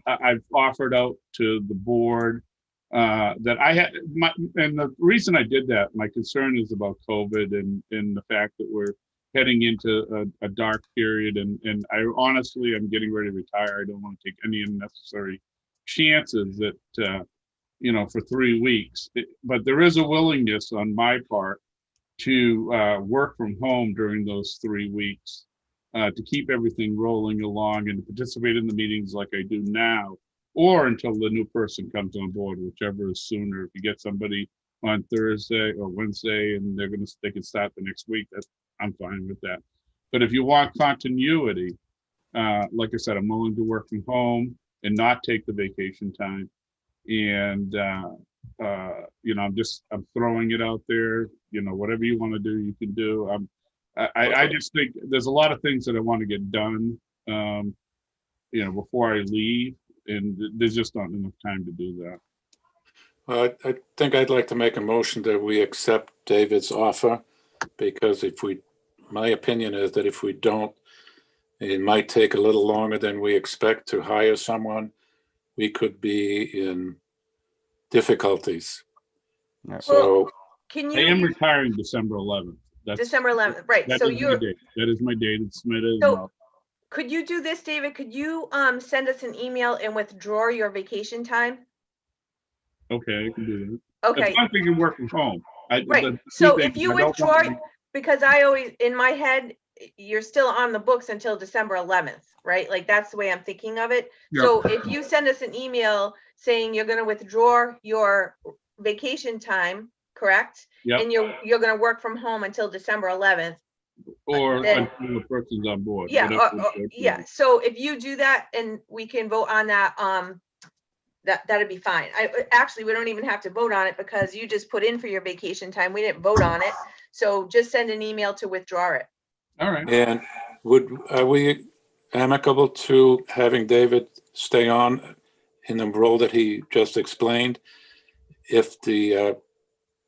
Speaker 7: I've offered out to the board that I had, and the reason I did that, my concern is about COVID and the fact that we're heading into a dark period. And I honestly, I'm getting ready to retire. I don't want to take any unnecessary chances that, for 3 weeks. But there is a willingness on my part to work from home during those 3 weeks, to keep everything rolling along and to participate in the meetings like I do now, or until the new person comes on board, whichever is sooner. If you get somebody on Thursday or Wednesday and they can start the next week, I'm fine with that. But if you want continuity, like I said, I'm willing to work from home and not take the vacation time. And I'm throwing it out there. Whatever you want to do, you can do. I just think there's a lot of things that I want to get done, before I leave, and there's just not enough time to do that.
Speaker 5: I think I'd like to make a motion that we accept David's offer, because my opinion is that if we don't, it might take a little longer than we expect to hire someone. We could be in difficulties.
Speaker 8: Yeah.
Speaker 5: So,
Speaker 1: Can
Speaker 7: I am
Speaker 1: you,
Speaker 7: retiring December 11th.
Speaker 1: December 11th, right?
Speaker 7: That
Speaker 1: So
Speaker 7: is my date. That is my date. It's submitted.
Speaker 1: So could you do this, David? Could you send us an email and withdraw your vacation time?
Speaker 7: Okay, I can do that.
Speaker 1: Okay,
Speaker 7: As long as I can work from home.
Speaker 1: right.
Speaker 7: The key
Speaker 1: So
Speaker 7: thing
Speaker 1: if
Speaker 7: is
Speaker 1: you
Speaker 7: I don't
Speaker 1: withdraw,
Speaker 7: want to be-
Speaker 1: because I always, in my head, you're still on the books until December 11th, right? Like that's the way I'm thinking of it.
Speaker 7: Yeah.
Speaker 1: So if you send us an email saying you're going to withdraw your vacation time, correct?
Speaker 7: Yep.
Speaker 1: And you're going to work from home until December 11th.
Speaker 7: Or
Speaker 1: then-
Speaker 7: until the person's on board.
Speaker 1: Yeah,
Speaker 7: whatever
Speaker 1: yeah. So if you do that and we can vote on that, that'd be fine. Actually, we don't even have to vote on it because you just put in for your vacation time. We didn't vote on it. So just send an email to withdraw it.
Speaker 7: All right.
Speaker 5: and are we amicable to having David stay on in the role that he just explained, if the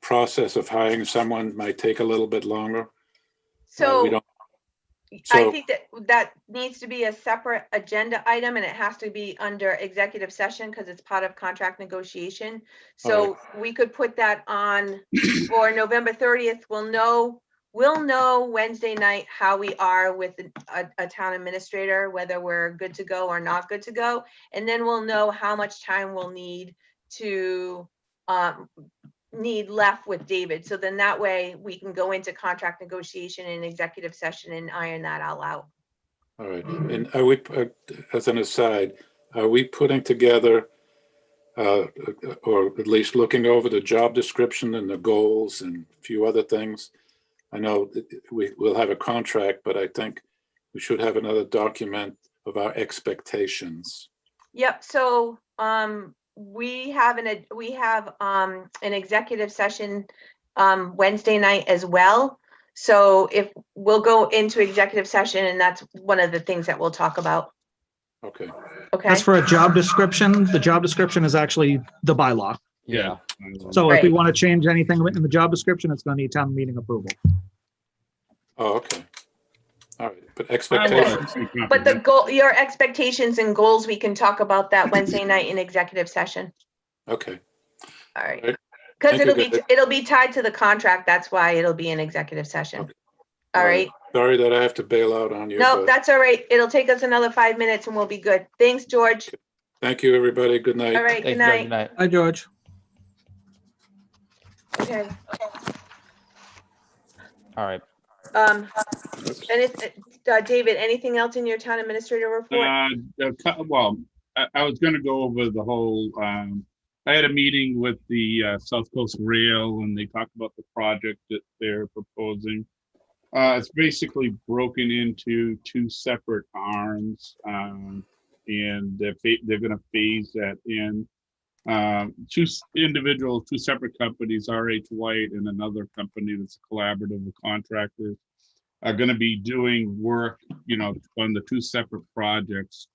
Speaker 5: process of hiring someone might take a little bit longer? we
Speaker 1: So
Speaker 5: don't-
Speaker 1: I
Speaker 5: so-
Speaker 1: think that needs to be a separate agenda item and it has to be under executive session because it's part of contract negotiation. So we could put that on for November 30th. We'll know Wednesday night how we are with a town administrator, whether we're good to go or not good to go. And then we'll know how much time we'll need to need left with David. So then that way we can go into contract negotiation and executive session and iron that all out.
Speaker 5: All right. And are we, as an aside, are we putting together, or at least looking over the job description and the goals and a few other things? I know that we'll have a contract, but I think we should have another document of our expectations.
Speaker 1: Yep. So we have an executive session Wednesday night as well. So if we'll go into executive session, and that's one of the things that we'll talk about.
Speaker 5: Okay.
Speaker 1: Okay.
Speaker 2: As for a job description, the job description is actually the bylaw.
Speaker 8: Yeah.
Speaker 2: So if we
Speaker 1: Right.
Speaker 2: want to change anything in the job description, it's going to need town meeting approval.
Speaker 5: Oh, okay. All right, but
Speaker 7: I
Speaker 5: expectations,
Speaker 7: wasn't
Speaker 1: But the goal, your expectations and goals, we can talk about that Wednesday night in executive session.
Speaker 5: okay.
Speaker 1: All right.
Speaker 5: Right.
Speaker 1: Because
Speaker 5: Thank you,
Speaker 1: it'll be tied to the contract. That's why it'll be an executive session.
Speaker 5: Okay.
Speaker 1: All right.
Speaker 5: Sorry that I have to bail out on you.
Speaker 1: No,
Speaker 5: but
Speaker 1: that's all right. It'll take us another 5 minutes and we'll be good. Thanks, George.
Speaker 5: Thank you, everybody. Good night.
Speaker 1: All right, good
Speaker 8: Thank you, George.
Speaker 1: night.
Speaker 8: Good night.
Speaker 2: Hi, George.
Speaker 1: Okay.
Speaker 8: All right.
Speaker 1: And
Speaker 5: Oops.
Speaker 1: it's, David, anything else in your town administrator report?
Speaker 7: Well, I was going to go over the whole. I had a meeting with the South Coast Rail, and they talked about the project that they're proposing. It's basically broken into two separate arms, and they're going to phase that in. Two separate companies, RH White and another company that's a collaborative of contractors, are going to be doing work, on the two separate projects.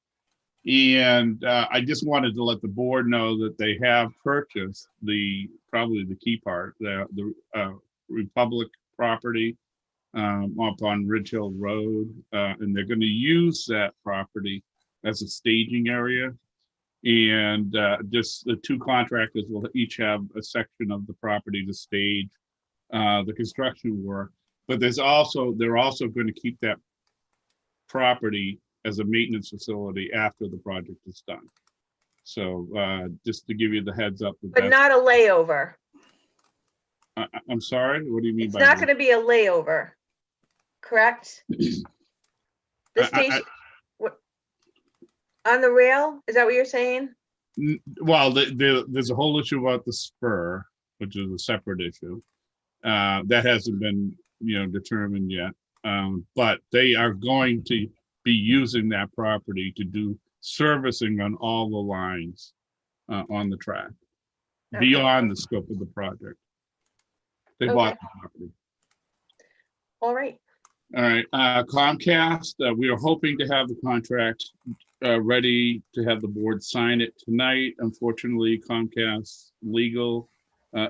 Speaker 7: And I just wanted to let the board know that they have purchased probably the key part, the Republic property up on Ridge Hill Road, and they're going to use that property as a staging area. And just the two contractors will each have a section of the property to stage the construction work. But they're also going to keep that property as a maintenance facility after the project is done. So just to give you the heads up.
Speaker 1: But not a layover.
Speaker 7: I'm sorry, what do you mean
Speaker 1: It's
Speaker 7: by
Speaker 1: not
Speaker 7: that?
Speaker 1: going to be a layover, correct? The station, on the rail, is that what you're saying?
Speaker 7: Well, there's a whole issue about the spur, which is a separate issue. That hasn't been, determined yet. But they are going to be using that property to do servicing on all the lines on the track,
Speaker 1: Okay.
Speaker 7: beyond the scope of the project. They bought the property.
Speaker 1: All right.
Speaker 7: All right, Comcast, we are hoping to have the contract ready to have the board sign it tonight. Unfortunately, Comcast legal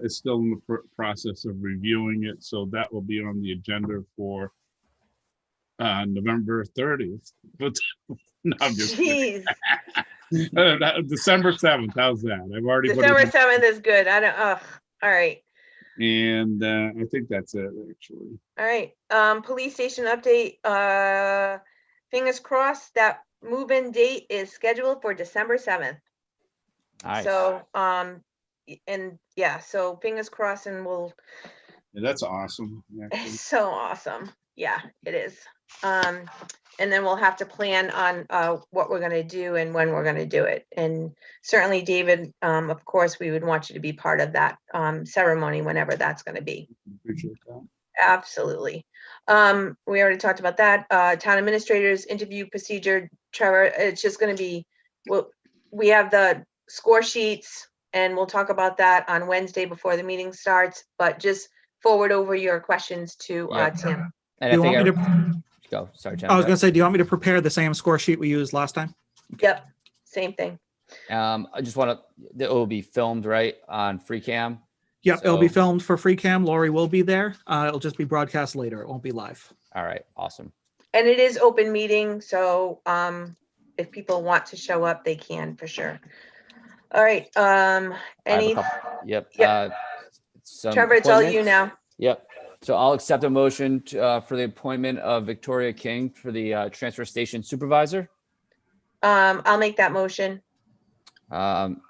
Speaker 7: is still in the process of reviewing it, so that will be on the agenda for November 30th. But no, I'm just kidding.
Speaker 1: Jeez,
Speaker 7: December 7th, how's that? I've already put
Speaker 1: December
Speaker 7: it
Speaker 1: 7th is good. All right.
Speaker 7: in, and I think that's it, actually.
Speaker 1: All right. Police station update. Fingers crossed that move-in date is scheduled for December 7th.
Speaker 8: Nice.
Speaker 1: So, and yeah, so fingers crossed, and
Speaker 7: Yeah, that's awesome. Actually.
Speaker 1: it's so awesome. Yeah, it is. And then we'll have to plan on what we're gonna do and when we're gonna do it. And certainly, David, of course, we would want you to be part of that ceremony whenever that's gonna be.
Speaker 7: Appreciate that.
Speaker 1: Absolutely. We already talked about that. Town administrators interview procedure, Trevor, it's just gonna be, we have the score sheets and we'll talk about that on Wednesday before the meeting starts, but just forward over your questions to
Speaker 8: Yeah.
Speaker 1: Tim.
Speaker 8: And
Speaker 2: Do you
Speaker 8: I
Speaker 2: want me
Speaker 8: think
Speaker 2: to,
Speaker 8: go. Sorry, Jen.
Speaker 2: I was going to say, do you want me to prepare the same score sheet we used last time?
Speaker 1: Yep, same thing.
Speaker 8: I just want to. It will be filmed right on free cam.
Speaker 2: Yep, it'll be
Speaker 8: So-
Speaker 2: filmed for free cam. Lori will be there. It'll just be broadcast later. It won't be live.
Speaker 8: All right. Awesome.
Speaker 1: And it is open meeting, so if people want to show up, they can for sure. All right,
Speaker 8: I have
Speaker 1: any,
Speaker 8: a couple- Yep.
Speaker 1: Yep.
Speaker 8: Some
Speaker 1: Trevor, it's all you
Speaker 8: appointments.
Speaker 1: now.
Speaker 8: Yep. So I'll accept a motion for the appointment of Victoria King for the transfer station supervisor.
Speaker 1: I'll make that motion.
Speaker 8: Can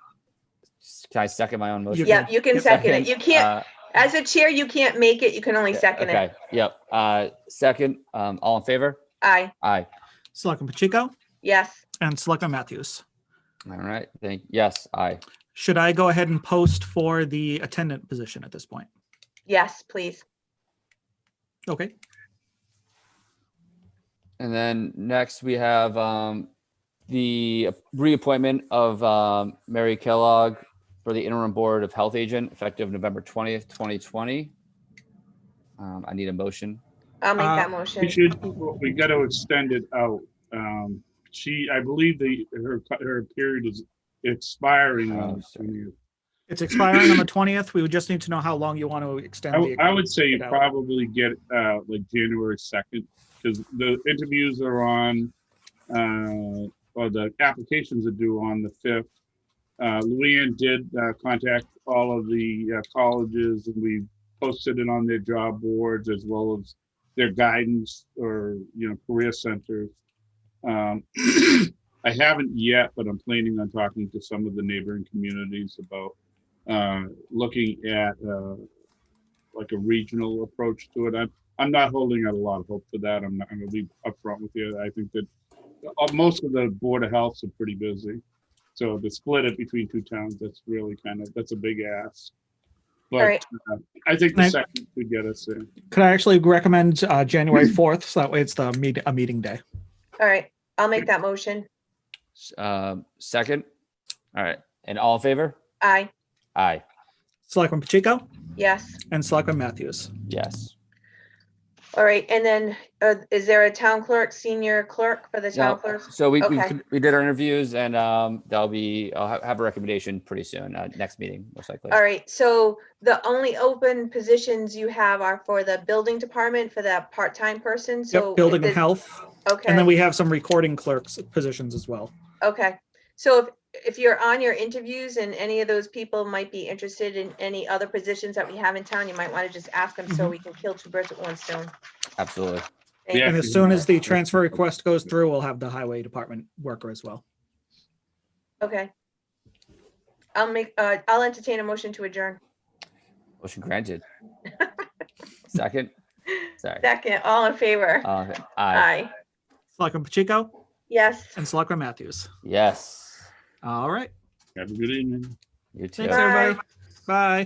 Speaker 8: I second my own motion?
Speaker 1: Yep, you can second it. You can't,
Speaker 8: Uh,
Speaker 1: as a chair, you can't make it. You can only second it.
Speaker 8: Okay. Yep. Second. All in favor?
Speaker 1: Aye,
Speaker 8: Aye.
Speaker 2: Selectman Pacheco
Speaker 1: yes.
Speaker 2: and Selectman Matthews.
Speaker 8: All right. Yes. Aye.
Speaker 2: Should I go ahead and post for the attendant position at this point?
Speaker 1: Yes, please.
Speaker 2: Okay.
Speaker 8: And then next we have the reappointment of Mary Kellogg for the interim board of health agent effective November 20th, 2020. I need a motion.
Speaker 1: I'll make that
Speaker 7: We
Speaker 1: motion.
Speaker 7: should, we got to extend it out. I believe her period is expiring
Speaker 8: Oh,
Speaker 7: on the
Speaker 8: sorry.
Speaker 7: 20th.
Speaker 2: It's expiring on the 20th. We would just need to know how long you want to extend the.
Speaker 7: I would say
Speaker 2: it out.
Speaker 7: probably get like January 2nd, because the interviews are on, or the applications are due on the 5th. Luann did contact all of the colleges, and we posted it on their job boards as well as their guidance or, career centers. I haven't yet, but I'm planning on talking to some of the neighboring communities about looking at like a regional approach to it. I'm not holding out a lot of hope for that. I'm going to be upfront with you. I think that most of the Board of Healths are pretty busy. So to split it between two towns, that's really that's a big ask. But
Speaker 1: All right.
Speaker 7: I think the second could get us in.
Speaker 2: Could I actually recommend January 4th? So that way it's a meeting day.
Speaker 1: All right, I'll make that motion.
Speaker 8: Second. All right. And all in favor?
Speaker 1: Aye,
Speaker 8: Aye.
Speaker 2: Selectman Pacheco
Speaker 1: yes.
Speaker 2: and Selectman Matthews.
Speaker 8: Yes.
Speaker 1: All right, and then is there a town clerk, senior clerk for the town
Speaker 8: No,
Speaker 1: clerk?
Speaker 8: so we
Speaker 1: Okay.
Speaker 8: did our interviews, and I'll have a recommendation pretty soon. Next meeting, most likely.
Speaker 1: All right, so the only open positions you have are for the building department for that part-time person, so.
Speaker 2: Yep, building
Speaker 1: if
Speaker 2: and
Speaker 1: it-
Speaker 2: health.
Speaker 1: Okay.
Speaker 2: And then we have some recording clerks positions as well.
Speaker 1: Okay, so if you're on your interviews and any of those people might be interested in any other positions that we have in town, you might want to just ask them so we can kill two birds with one stone.
Speaker 8: Absolutely.
Speaker 1: Thank
Speaker 7: Yeah.
Speaker 1: you.
Speaker 2: And as soon as the transfer request goes through, we'll have the highway department worker as well.
Speaker 1: Okay. I'll entertain a motion to adjourn.
Speaker 8: Motion granted. Second. Sorry.
Speaker 1: Second, all in favor?
Speaker 8: Aye.
Speaker 1: Aye.
Speaker 2: Selectman Pacheco
Speaker 1: Yes.
Speaker 2: and Selectman Matthews.
Speaker 8: Yes.
Speaker 2: All right.
Speaker 7: Have a good evening.
Speaker 8: You too.
Speaker 2: Thanks,
Speaker 1: Bye.
Speaker 2: everybody. Bye.